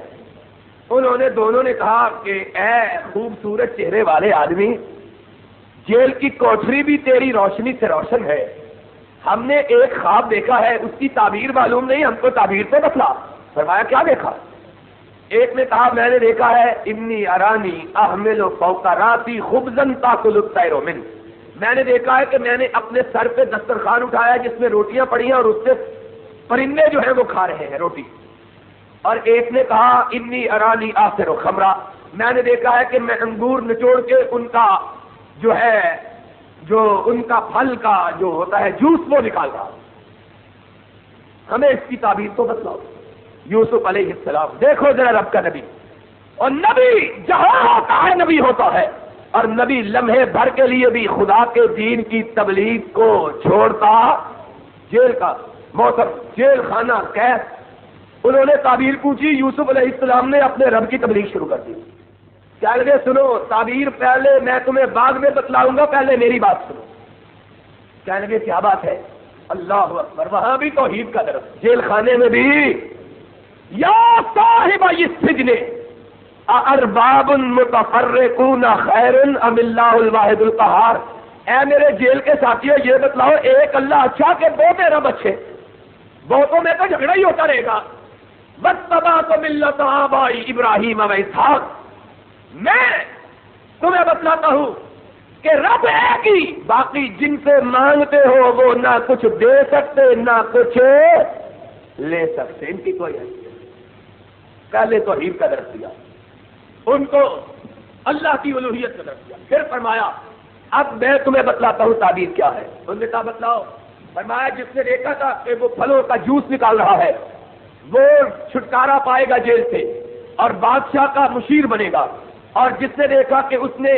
انہوں نے دونوں نے کہا کہ اے خوبصورت چہرے والے آدمی, جیل کی کوٹری بھی تیری روشنی سے روشن ہے. ہم نے ایک خواب دیکھا ہے, اس کی تعبیر معلوم نہیں, ہم کو تعبیر تو بتلا. فرمایا کیا دیکھا؟ ایک نے کہا میں نے دیکھا ہے انی ارانی احمل فوق راسی خبزا تاکل الطیر من. میں نے دیکھا ہے کہ میں نے اپنے سر پہ دسترخوان اٹھایا جس میں روٹیاں پڑی ہیں اور اس سے پرندے جو ہیں وہ کھا رہے ہیں روٹی. اور ایک نے کہا انی ارانی آخر خمرہ, میں نے دیکھا ہے کہ میں انگور نچوڑ کے ان کا جو ہے جو ان کا پھل کا جو ہوتا ہے جوس وہ نکال رہا. ہمیں اس کی تعبیر تو بتلاؤ. یوسف علیہ السلام, دیکھو ذرا رب کا نبی, اور نبی جہاں ہوتا ہے نبی ہوتا ہے, اور نبی لمحے بھر کے لیے بھی خدا کے دین کی تبلیغ کو چھوڑتا. جیل کا موسم, جیل خانہ, قید. انہوں نے تعبیر پوچھی, یوسف علیہ السلام نے اپنے رب کی تبلیغ شروع کر دی. کہنے لگے سنو تعبیر پہلے میں تمہیں بعد میں بتلاؤں گا, پہلے میری بات سنو. کہنے لگے کیا بات ہے؟ اللہ اکبر. وہاں بھی توحید کا درس, جیل خانے میں بھی. یا صاحب السجن ارباب متفرقون خیر ام اللہ الواحد القہار. اے میرے جیل کے ساتھیوں یہ بتلاؤ, ایک اللہ اچھا کہ 2 رب اچھے؟ بہتوں میں تو جھگڑا ہی ہوتا رہے گا. واتبعت ملت آبائی ابراہیم و اسحاق. میں تمہیں بتلاتا ہوں کہ رب ایک ہی, باقی جن سے مانگتے ہو وہ نہ کچھ دے سکتے نہ کچھ لے سکتے. ان کی کوئی حیثیت. پہلے توحید کا درس دیا, ان کو اللہ کی الوہیت کا درس دیا. پھر فرمایا اب میں تمہیں بتلاتا ہوں تعبیر کیا ہے. انہوں نے کہا بتلاؤ. فرمایا جس نے دیکھا تھا کہ وہ پھلوں کا جوس نکال رہا ہے وہ چھٹکارا پائے گا جیل سے اور بادشاہ کا مشیر بنے گا. اور جس نے دیکھا کہ اس نے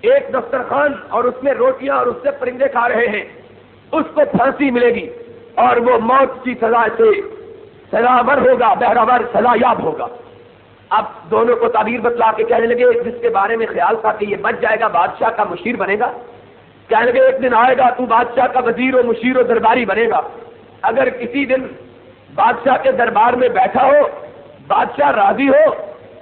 ایک دسترخوان اور اس میں روٹیاں اور اس سے پرندے کھا رہے ہیں, اس کو پھانسی ملے گی اور وہ موت کی سزا سے سزاور ہوگا, بہراور سزا یاب ہوگا. اب دونوں کو تعبیر بتلا کے کہنے لگے جس کے بارے میں خیال تھا کہ یہ بچ جائے گا, بادشاہ کا مشیر بنے گا. کہنے لگے ایک دن آئے گا تو بادشاہ کا وزیر و مشیر و درباری بنے گا. اگر کسی دن بادشاہ کے دربار میں بیٹھا ہو, بادشاہ راضی ہو,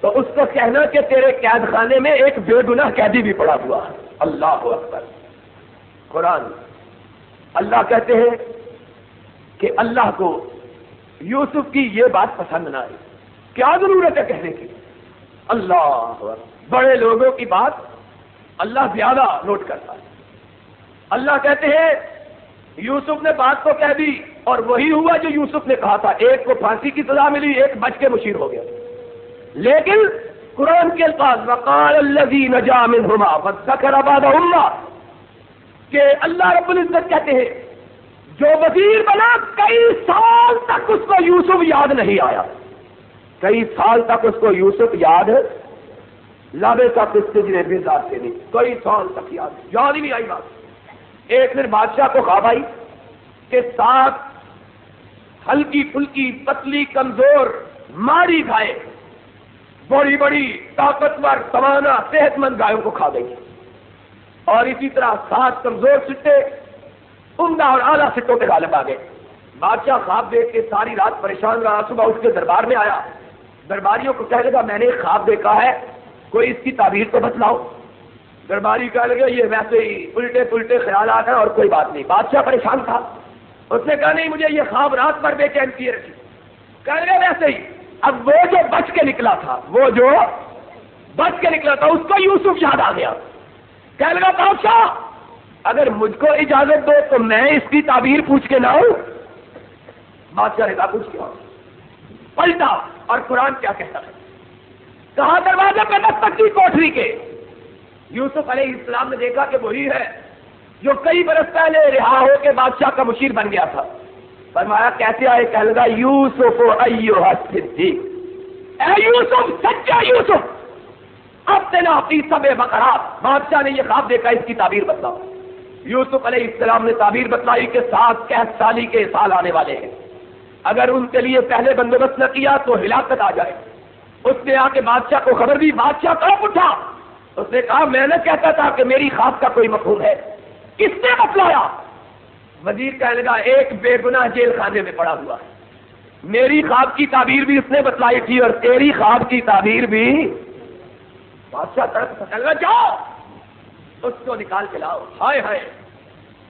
تو اس کو کہنا کہ تیرے قید خانے میں ایک بے گناہ قیدی بھی پڑا ہوا ہے. اللہ اکبر. قرآن. اللہ کہتے ہیں کہ اللہ کو یوسف کی یہ بات پسند نہ آئی. کیا ضرورت ہے کہنے کی؟ اللہ اکبر. بڑے لوگوں کی بات اللہ زیادہ نوٹ کرتا ہے. اللہ کہتے ہیں یوسف نے بات تو کہہ دی اور وہی ہوا جو یوسف نے کہا تھا. ایک کو پھانسی کی سزا ملی, ایک بچ کے مشیر ہو گیا. لیکن قرآن کے الفاظ وقال الذی نجا منہما فذکر بعدہما, کہ اللہ رب العزت کہتے ہیں جو وزیر بنا کئی سال تک اس کو یوسف یاد نہیں آیا. کئی سال تک اس کو یوسف یاد لابے کا قصے جنہیں بھی ذات سے نہیں, کئی سال تک یاد ہی نہیں آئی بات. ایک دن بادشاہ کو خواب آئی کہ 7 ہلکی پھلکی پتلی کمزور ماری گائے بڑی بڑی طاقتور توانا صحت مند گایوں کو کھا گئی, اور اسی طرح 7 کمزور سٹے عمدہ اور اعلیٰ سٹوں پہ غالب آ گئے. بادشاہ خواب دیکھ کے ساری رات پریشان رہا. صبح اٹھ کے دربار میں آیا, درباریوں کو کہنے لگا میں نے ایک خواب دیکھا ہے, کوئی اس کی تعبیر تو بتلاؤ. درباری کہنے لگے یہ ویسے ہی الٹے پلٹے خیالات ہیں اور کوئی بات نہیں. بادشاہ پریشان تھا, اس نے کہا نہیں مجھے یہ خواب رات بھر بے چین کیے رکھی. کہنے لگے ویسے ہی. اب وہ جو بچ کے نکلا تھا اس کو یوسف یاد آ گیا. کہنے لگا بادشاہ اگر مجھ کو اجازت دو تو میں اس کی تعبیر پوچھ کے لاؤں. بادشاہ نے کہا پوچھ کے آؤ. پلٹا اور قرآن کیا کہتا ہے, کہا دروازے پہ دستک کی کوٹری کے. یوسف علیہ السلام نے دیکھا کہ وہی ہے جو کئی برس پہلے رہا ہو کے بادشاہ کا مشیر بن گیا تھا. فرمایا کیسے آئے؟ کہنے لگا یوسف ایھا الصدیق, اے یوسف سچا یوسف. افتنا فی سبع بقرات، بادشاہ نے یہ خواب دیکھا، اس کی تعبیر بتلاؤ۔ یوسف علیہ السلام نے تعبیر بتلائی کہ 7 قحط سالی کے سال آنے والے ہیں، اگر ان کے لیے پہلے بندوبست نہ کیا تو ہلاکت آ جائے۔ اس نے آ کے بادشاہ کو خبر دی، بادشاہ کہاں اٹھا، اس نے کہا میں نے کہتا تھا کہ میری خواب کا کوئی مفہوم ہے، کس نے بتلایا؟ وزیر کہنے لگا ایک بے گناہ جیل خانے میں پڑا ہوا ہے، میری خواب کی تعبیر بھی اس نے بتلائی تھی اور تیری خواب کی تعبیر بھی۔ بادشاہ تڑپ کہنے لگا جاؤ اس کو نکال کے لاؤ۔ ہائے ہائے،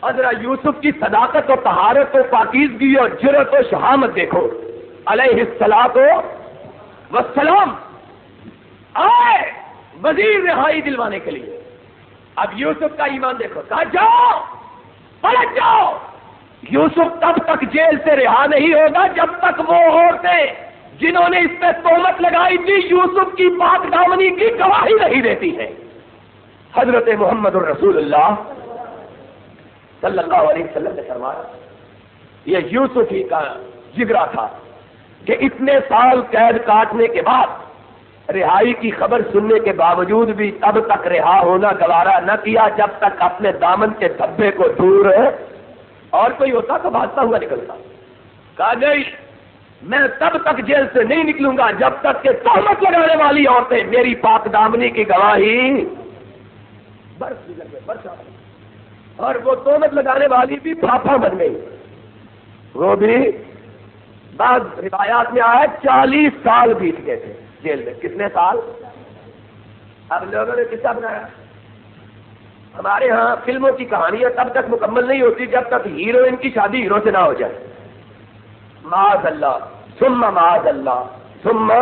حضرت یوسف کی صداقت و طہارت و پاکیزگی اور جرأت و شہامت دیکھو علیہ الصلوۃ والسلام۔ آئے وزیر رہائی دلوانے کے لیے، اب یوسف کا ایمان دیکھو، کہا جاؤ پلٹ جاؤ۔ یوسف تب تک جیل سے رہا نہیں ہوگا جب تک وہ عورتیں جنہوں نے اس پہ تہمت لگائی تھی یوسف کی پاک دامنی کی گواہی نہیں دیتی ہیں۔ حضرت محمد الرسول اللہ صلی اللہ علیہ وسلم نے فرمایا یہ یوسف ہی کا جگرا تھا کہ اتنے سال قید کاٹنے کے بعد رہائی کی خبر سننے کے باوجود بھی تب تک رہا ہونا گوارا نہ کیا جب تک اپنے دامن کے دھبے کو دور اور کوئی ہوتا تو بھاگتا ہوا نکلتا۔ کہا نہیں میں تب تک جیل سے نہیں نکلوں گا جب تک کہ تہمت لگانے والی عورتیں میری پاک دامنی کی گواہی برس گزر گئے، برس آ گئی، اور وہ تہمت لگانے والی بھی پھاپھا بن گئی، وہ بھی بعض روایات میں آیا 40 سال بیت گئے تھے جیل میں۔ کتنے سال؟ اب لوگوں نے قصہ بنایا، ہمارے ہاں فلموں کی کہانیاں تب تک مکمل نہیں ہوتی جب تک ہیروئن کی شادی ہیرو سے نہ ہو جائے۔ معاذ اللہ ثم معاذ اللہ ثم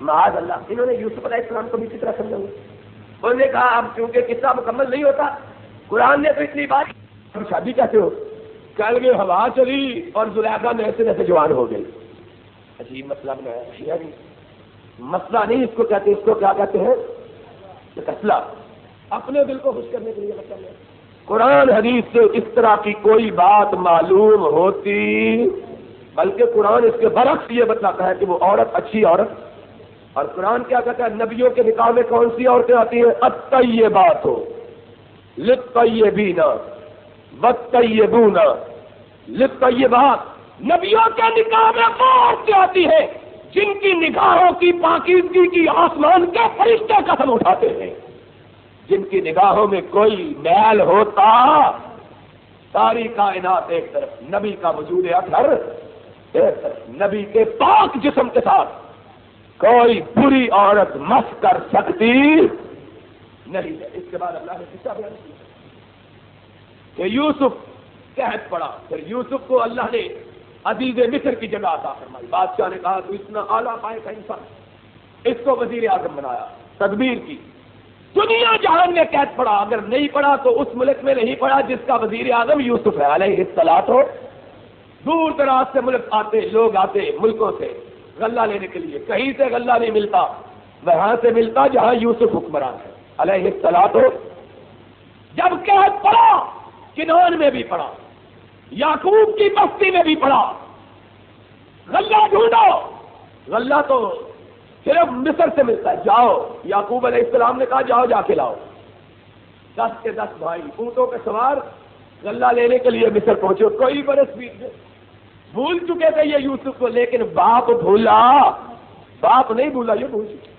معاذ اللہ، انہوں نے یوسف علیہ السلام کو بھی اسی طرح سمجھا۔ انہوں نے کہا اب چونکہ قصہ مکمل نہیں ہوتا، قرآن نے تو اتنی بات، تم شادی کیسے ہو؟ کہہ لگے ہوا چلی اور زلیخا میں ایسے ایسے جوان ہو گئی۔ عجیب مسئلہ بنایا، مسئلہ نہیں اس کو کہتے، اس کو کیا کہتے ہیں؟ مسئلہ، اپنے دل کو خوش کرنے کے لیے مطلب ہے۔ قرآن حدیث سے اس طرح کی کوئی بات معلوم ہوتی، بلکہ قرآن اس کے برعکس یہ بتلاتا ہے کہ وہ عورت اچھی عورت، اور قرآن کیا کہتا ہے نبیوں کے نکاح میں کون سی عورتیں آتی ہیں؟ الطیبات للطیبین والطیبون للطیبات، نبیوں کے نکاح میں وہ عورتیں آتی ہیں جن کی نگاہوں کی پاکیزگی کی آسمان کے فرشتے قسم اٹھاتے ہیں، جن کی نگاہوں میں کوئی میل ہوتا ساری کائنات ایک طرف، نبی کا وجود اکبر ایک طرف، نبی کے پاک جسم کے ساتھ کوئی بری عورت مس کر سکتی نہیں ہے۔ اس کے بعد اللہ نے قصہ بیان کیا کہ یوسف قحط پڑا، پھر یوسف کو اللہ نے عزیز مصر کی جگہ عطا فرمائی۔ بادشاہ نے کہا تو اتنا اعلیٰ پائے کا انسان، اس کو وزیر اعظم بنایا، تدبیر کی، دنیا جہان میں قید پڑا، اگر نہیں پڑا تو اس ملک میں نہیں پڑا جس کا وزیر اعظم یوسف ہے علیہ الصلوۃ۔ دور دراز سے ملک آتے، لوگ آتے ملکوں سے غلہ لینے کے لیے، کہیں سے غلہ نہیں ملتا، وہاں سے ملتا جہاں یوسف حکمران ہے علیہ الصلوۃ۔ جب قحط پڑا کنعان میں بھی پڑا، یعقوب کی بستی میں بھی پڑا، غلہ ڈھونڈو، غلہ تو صرف مصر سے ملتا ہے، جاؤ، یعقوب علیہ السلام نے کہا جاؤ جا کے لاؤ۔ 10 کے 10 بھائی اونٹوں پہ سوار غلہ لینے کے لیے مصر پہنچو، کوئی برس بیت گئے، بھول چکے تھے یہ یوسف کو، لیکن باپ بھولا، باپ نہیں بھولا، یہ بھول چکے۔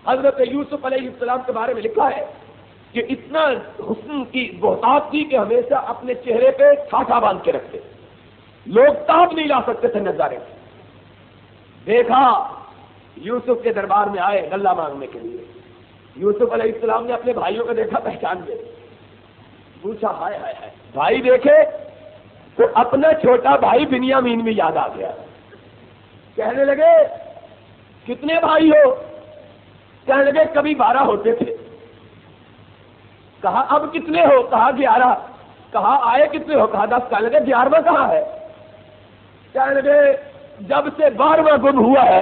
حضرت یوسف علیہ السلام کے بارے میں لکھا ہے کہ اتنا حسن کی بہتات تھی کہ ہمیشہ اپنے چہرے پہ ٹھاٹھا باندھ کے رکھتے، لوگ تاب نہیں لا سکتے تھے نظارے۔ دیکھا یوسف کے دربار میں آئے غلہ مانگنے کے لیے، یوسف علیہ السلام نے اپنے بھائیوں کو دیکھا، پہچان گئے، پوچھا ہائے ہائے ہائے، بھائی دیکھے تو اپنا چھوٹا بھائی بنیامین بھی یاد آ گیا۔ کہنے لگے کتنے بھائی ہو؟ کہنے لگے کبھی 12 ہوتے تھے۔ کہا اب کتنے ہو؟ کہا 11۔ کہا آئے کتنے ہو؟ کہا 10۔ کہنے لگے 11واں کہاں ہے؟ کہنے لگے جب سے 12واں گم ہوا ہے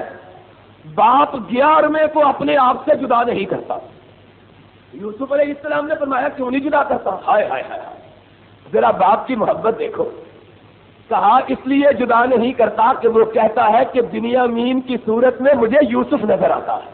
باپ 11ویں کو اپنے آپ سے جدا نہیں کرتا۔ یوسف علیہ السلام نے فرمایا کیوں نہیں جدا کرتا؟ ہائے ہائے ہائے، ذرا باپ کی محبت دیکھو۔ کہا اس لیے جدا نہیں کرتا کہ وہ کہتا ہے کہ بنیامین کی صورت میں مجھے یوسف نظر آتا ہے۔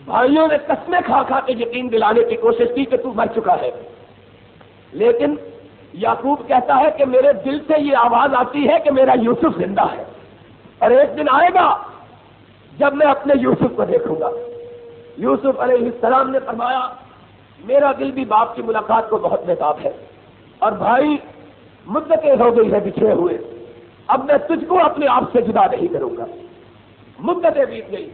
بھائیوں نے قسمیں کھا کھا کے یقین دلانے کی کوشش کی کہ تو مر چکا ہے، لیکن یعقوب کہتا ہے کہ میرے دل سے یہ آواز آتی ہے کہ میرا یوسف زندہ ہے، اور ایک دن آئے گا جب میں اپنے یوسف کو دیکھوں گا۔ یوسف علیہ السلام نے فرمایا میرا دل بھی باپ کی ملاقات کو بہت بےتاب ہے، اور بھائی مدتیں ہو گئی ہے بچھڑے ہوئے، اب میں تجھ کو اپنے آپ سے جدا نہیں کروں گا۔ مدتیں بیت گئی،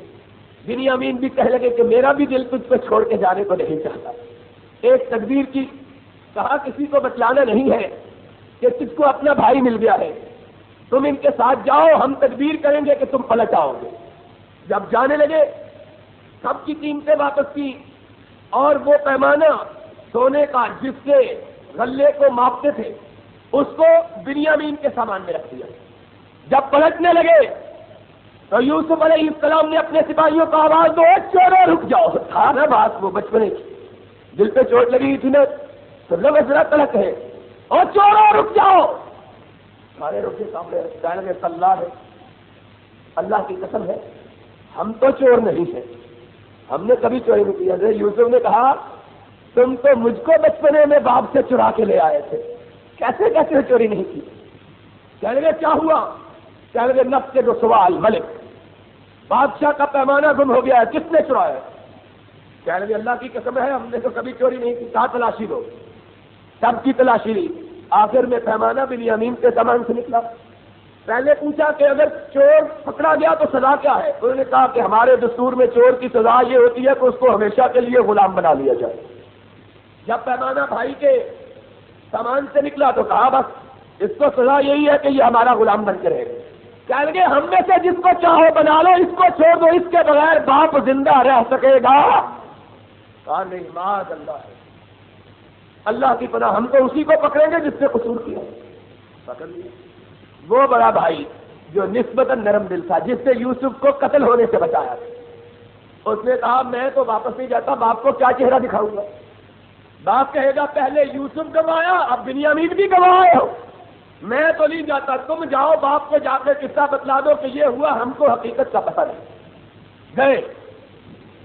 بنیامین بھی کہنے لگے کہ میرا بھی دل تجھ کو چھوڑ کے جانے کو نہیں چاہتا۔ ایک تدبیر کی، کہا کسی کو بتلانا نہیں ہے کہ تجھ کو اپنا بھائی مل گیا ہے، تم ان کے ساتھ جاؤ، ہم تدبیر کریں گے کہ تم پلٹ آؤ گے۔ جب جانے لگے سب کی قیمتیں واپس کی، اور وہ پیمانہ سونے کا جس سے غلے کو ماپتے تھے اس کو بنیامین کے سامان میں رکھ دیا۔ جب پلٹنے لگے تو یوسف علیہ السلام نے اپنے سپاہیوں کو آواز دو، چورو رک جاؤ۔ تھا نا بات وہ بچپنے کی، دل پہ چوٹ لگی تھی نا، تو لوگ ذرا تلک ہے، اور چورو رک جاؤ۔ سارے رکے سامنے کہنے لگے اللہ ہے، اللہ کی قسم ہے ہم تو چور نہیں ہیں، ہم نے کبھی چوری نہیں کی۔ حضرت یوسف نے کہا تم تو مجھ کو بچپنے میں باپ سے چرا کے لے آئے تھے، کیسے کیسے چوری نہیں کی؟ کہنے لگے کیا ہوا؟ کہنے لگے نفس کے جو سوال ملک، بادشاہ کا پیمانہ گم ہو گیا ہے، کس نے چرایا؟ کہنے لگے اللہ کی قسم ہے ہم نے تو کبھی چوری نہیں کی۔ کہاں تلاشی دو؟ سب کی تلاشی لی، آخر میں پیمانہ بنیامین کے سامان سے نکلا۔ پہلے پوچھا کہ اگر چور پکڑا گیا تو سزا کیا ہے؟ انہوں نے کہا کہ ہمارے دستور میں چور کی سزا یہ ہوتی ہے کہ اس کو ہمیشہ کے لیے غلام بنا لیا جائے۔ جب پیمانہ بھائی کے سامان سے نکلا تو کہا بس اس کو سزا یہی ہے کہ یہ ہمارا غلام بن کے رہے گا۔ کہنے لگے ہم میں سے جس کو چاہو بنا لو، اس کو چھوڑ دو، اس کے بغیر باپ زندہ رہ سکے گا؟ کہا نہیں، معاذ اللہ ہے، اللہ کی پناہ، ہم تو اسی کو پکڑیں گے جس نے قصور کیا۔ پکڑ لیا وہ بڑا بھائی جو نسبتاً نرم دل تھا، جس نے یوسف کو قتل ہونے سے بچایا تھا۔ اس نے کہا میں تو واپس نہیں جاتا، باپ کو کیا چہرہ دکھاؤں گا؟ باپ کہے گا پہلے یوسف گوایا، اب بنیامین بھی گوائے ہو، میں تو نہیں جاتا، تم جاؤ باپ کو جا کے قصہ بتلا دو کہ یہ ہوا، ہم کو حقیقت کا پتہ نہیں۔ گئے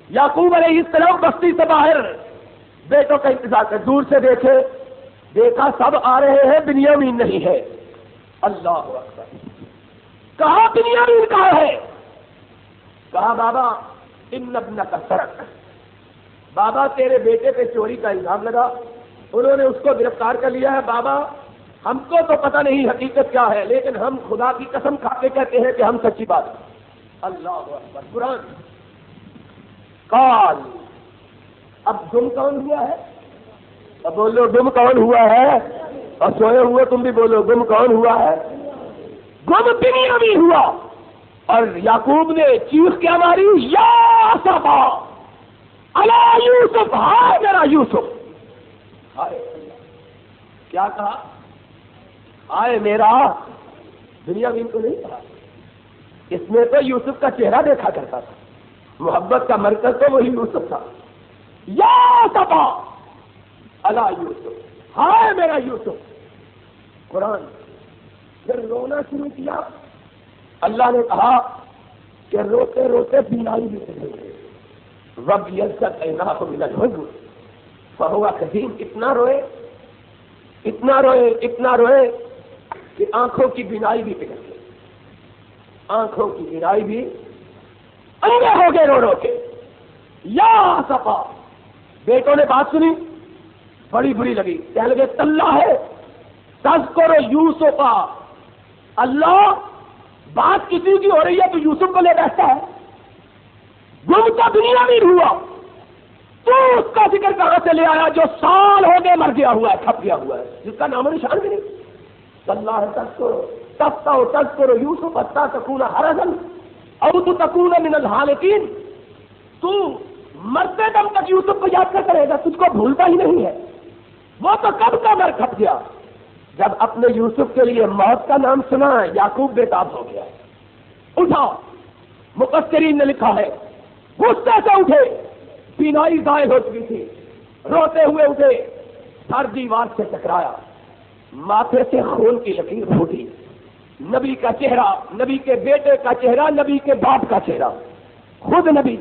یعقوب علیہ السلام بستی سے باہر بیٹوں کا انتظار کر، دور سے دیکھا سب آ رہے ہیں، بنیامین نہیں ہے۔ اللہ اکبر، کہا بنیامین کہاں ہے؟ کہا بابا ان ابنک سرق، بابا تیرے بیٹے پہ چوری کا الزام لگا، انہوں نے اس کو گرفتار کر لیا ہے۔ بابا ہم کو تو پتہ نہیں حقیقت کیا ہے، لیکن ہم خدا کی قسم کھا کے کہتے ہیں کہ ہم سچی بات۔ اللہ اکبر، قرآن قال، اب گم کون ہوا ہے؟ اب بولو گم کون ہوا ہے؟ اور سوئے ہوئے تم بھی بولو گم کون ہوا ہے؟ گم بنیامین ہوا۔ اور یعقوب نے چیخ کیا ماری، یا اسفا علی یوسف، ہائے میرا یوسف۔ کیا کہا؟ ہائے میرا، بنیامین کو نہیں کہا، اس نے تو یوسف کا چہرہ دیکھا کرتا تھا، محبت کا مرکز تو وہی یوسف تھا۔ یا اسفا علی یوسف، ہائے میرا یوسف۔ قرآن پھر رونا شروع کیا، اللہ نے کہا کہ روتے روتے بینائی بھی چلے رب یزت عیناہ من الحزن فہو قدیم، اتنا روئے اتنا روئے اتنا روئے کہ آنکھوں کی بینائی بھی پگھل گئی، آنکھوں کی بینائی بھی اندھے ہو گئے رو رو کے۔ یا صفا، بیٹوں نے بات سنی، بڑی بری لگی، کہنے لگے تاللہ ہے تذکر یوسف، اللہ بات کسی کی ہو رہی ہے تو یوسف کو لے بیٹھتا ہے، گم کا بنیامین ہوا تو اس کا ذکر کہاں سے لے آیا جو سال ہو گئے مر گیا ہوا ہے، کھپ گیا ہوا ہے، جس کا نام و نشان بھی نہیں۔ اللہ تذکر تفتح تذکر یوسف حتی تکون حرزا او تکون من الحالکین، تو مرتے دم تک یوسف کو یاد کرتا رہے گا، تجھ کو بھولتا ہی نہیں ہے۔ وہ تو کب کا مر کھپ گیا، جب اپنے یوسف کے لیے موت کا نام سنا یعقوب بےتاب ہو گیا۔ اٹھا، مفسرین نے لکھا ہے غصے سے اٹھے، بینائی ضائع ہو چکی تھی، روتے ہوئے اٹھے، سر دیوار سے ٹکرایا، ماتھے سے خون کی لکیر پھوٹی، نبی کا چہرہ، نبی کے بیٹے کا چہرہ، نبی کے باپ کا چہرہ، خود نبی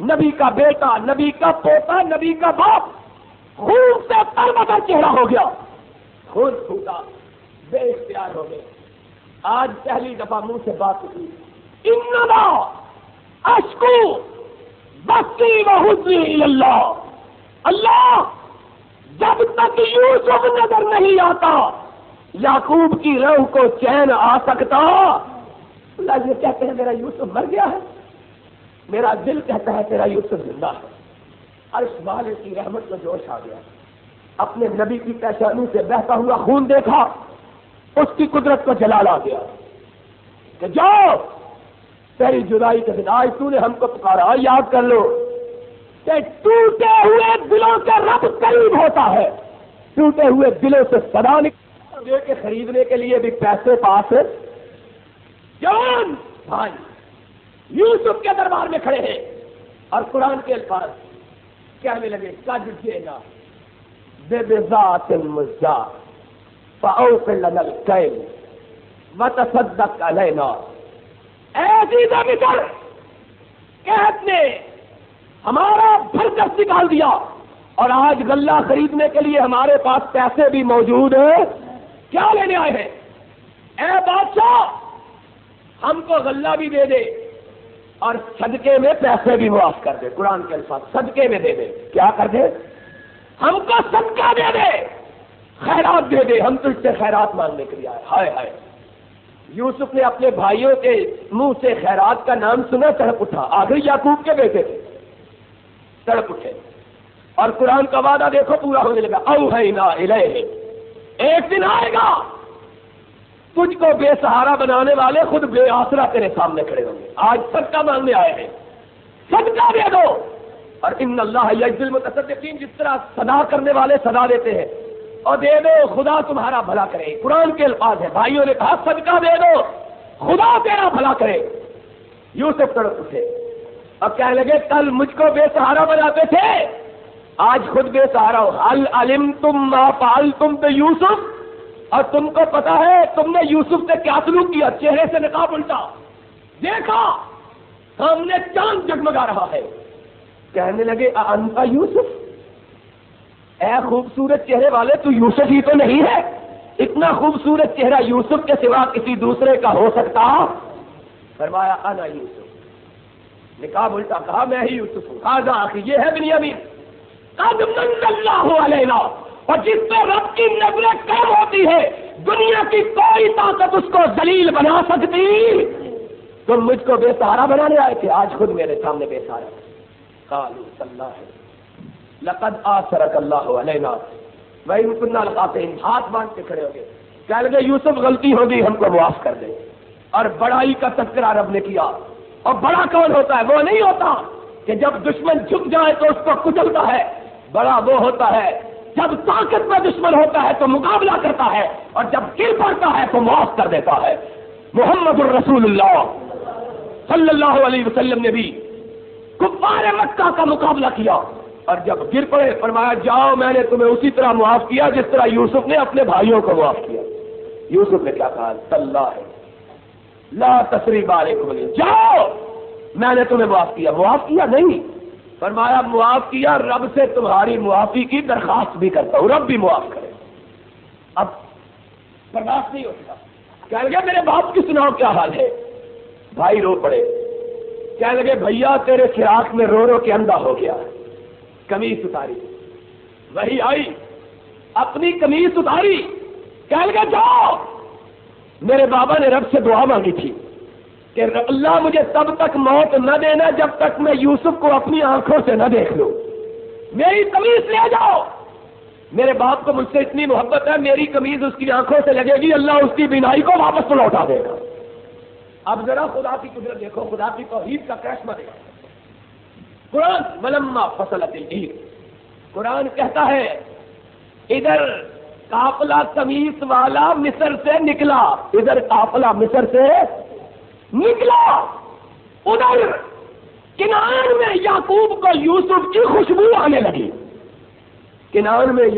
نبی کا بیٹا، نبی کا پوتا، نبی کا باپ خون سے تربتر چہرہ ہو گیا، خون پھوٹا، بے اختیار ہو گئے۔ آج پہلی دفعہ منہ سے بات ہوئی، انما اشکو بثی و حزنی الی اللہ، اللہ جب تک یوسف نظر نہیں آتا یعقوب کی روح کو چین آ سکتا۔ اللہ یہ کہتے ہیں میرا یوسف مر گیا ہے، میرا دل کہتا ہے تیرا یوسف زندہ ہے۔ عرش والے کی رحمت میں جوش آ گیا، اپنے نبی کی پیشانی سے بہتا ہوا خون دیکھا، اس کی قدرت کو جلال آ گیا کہ جاؤ تیری جدائی کے دن آج تو نے ہم کو پکارا، یاد کر لو کہ ٹوٹے ہوئے دلوں کے رب قریب ہوتا ہے، ٹوٹے ہوئے دلوں سے صدا دے کے خریدنے کے لیے بھی پیسے پاس جوان بھائی یوسف کے دربار میں کھڑے ہیں اور قرآن کے الفاظ کہنے لگے قد جئنا ببضاعۃ مزجاۃ فأوف لنا الکیل وتصدق علینا۔ اے عزیز مصر، قحط نے ہمارا بھر کر نکال دیا اور آج غلہ خریدنے کے لیے ہمارے پاس پیسے بھی موجود ہیں، کیا لینے آئے ہیں؟ اے بادشاہ ہم کو غلہ بھی دے دے اور صدقے میں پیسے بھی معاف کر دے۔ قرآن کے الفاظ صدقے میں دے دے، کیا کر دے؟ ہم کو صدقہ دے دے، خیرات دے دے، ہم تجھ سے خیرات مانگنے کے لیے آئے۔ ہائے ہائے، یوسف نے اپنے بھائیوں کے منہ سے خیرات کا نام سنا، تڑپ اٹھا، آخر یعقوب کے بیٹے تھے، تڑپ اٹھے اور قرآن کا وعدہ دیکھو پورا ہونے لگا، اوحینا الیہ، ایک دن آئے گا تجھ کو بے سہارا بنانے والے خود بے آسرا تیرے سامنے کھڑے ہوں گے۔ آج صدقہ مانگنے آئے ہیں، صدقہ دے دو۔ اور ان اللہ یجزی المتصدقین، جس طرح صدا کرنے والے صدا دیتے ہیں، اور دے دو خدا تمہارا بھلا کرے۔ قرآن کے الفاظ ہیں، بھائیوں نے کہا صدقہ دے دو خدا تیرا بھلا کرے۔ یوسف تڑپ اٹھے اور کہنے لگے کل مجھ کو بے سہارا بناتے تھے، آج خود بے سہارا ہو۔ هل علمتم ما فعلتم بیوسف، اور تم کو پتا ہے تم نے یوسف سے کیا سلوک کیا؟ چہرے سے نقاب الٹا، دیکھا سامنے چاند جگمگا رہا ہے۔ کہنے لگے انت یوسف، اے خوبصورت چہرے والے تو یوسف ہی تو نہیں ہے؟ اتنا خوبصورت چہرہ یوسف کے سوا کسی دوسرے کا ہو سکتا؟ فرمایا انا یوسف، نقاب الٹا کہا میں ہی یوسف ہوں۔ ھذا اخی، یہ ہے بنیامین، قد من اللہ علینا، اور جس پہ رب کی نظریں کم ہوتی ہے دنیا کی کوئی طاقت اس کو ذلیل بنا سکتی۔ تم مجھ کو بے سہارا بنانے آئے تھے، آج خود میرے سامنے بے سہارا۔ قالوا تاللہ لقد آثرک اللہ علینا وإن كنا لخاطئین، ہاتھ باندھ کے کھڑے ہو گئے، کہنے لگے یوسف غلطی ہوگی ہم کو معاف کر دے۔ اور بڑائی کا تذکرہ رب نے کیا، اور بڑا کون ہوتا ہے؟ وہ نہیں ہوتا کہ جب دشمن جھک جائے تو اس کو کچلتا ہے، بڑا وہ ہوتا ہے جب طاقت میں دشمن ہوتا ہے تو مقابلہ کرتا ہے، اور جب گر پڑتا ہے تو معاف کر دیتا ہے۔ محمد الرسول اللہ صلی اللہ علیہ وسلم نے بھی کفار مکہ کا مقابلہ کیا، اور جب گر پڑے فرمایا جاؤ میں نے تمہیں اسی طرح معاف کیا جس طرح یوسف نے اپنے بھائیوں کو معاف کیا۔ یوسف نے کیا کہا؟ تاللہ لا تثریب علیکم، جاؤ میں نے تمہیں معاف کیا۔ معاف کیا نہیں، فرمایا معاف کیا، رب سے تمہاری معافی کی درخواست بھی کرتا ہوں، رب بھی معاف کرے۔ اب برداشت نہیں ہوتا، کہنے لگے میرے باپ کی سناؤ کیا حال ہے؟ بھائی رو پڑے، کہنے لگے بھیا تیرے فراق میں رو رو کے اندھا ہو گیا، قمیص اتاری، وہی آئی اپنی قمیص اتاری، کہنے لگے جاؤ، میرے بابا نے رب سے دعا مانگی تھی کہ اللہ مجھے تب تک موت نہ دینا جب تک میں یوسف کو اپنی آنکھوں سے نہ دیکھ لوں، میری قمیص لے جاؤ۔ میرے باپ کو مجھ سے اتنی محبت ہے، میری قمیص اس کی آنکھوں سے لگے گی، اللہ اس کی بینائی کو واپس لوٹا دے گا۔ اب ذرا خدا کی قدرت دیکھو، خدا کی توحید کا کرشمہ دیکھو۔ قرآن ولما فصلت العیر، قرآن کہتا ہے ادھر قافلہ قمیص والا مصر سے نکلا، ادھر قافلہ مصر سے نکلا، ادھر کنعان میں یعقوب کو یوسف کی خوشبو آنے لگی، کنعان میں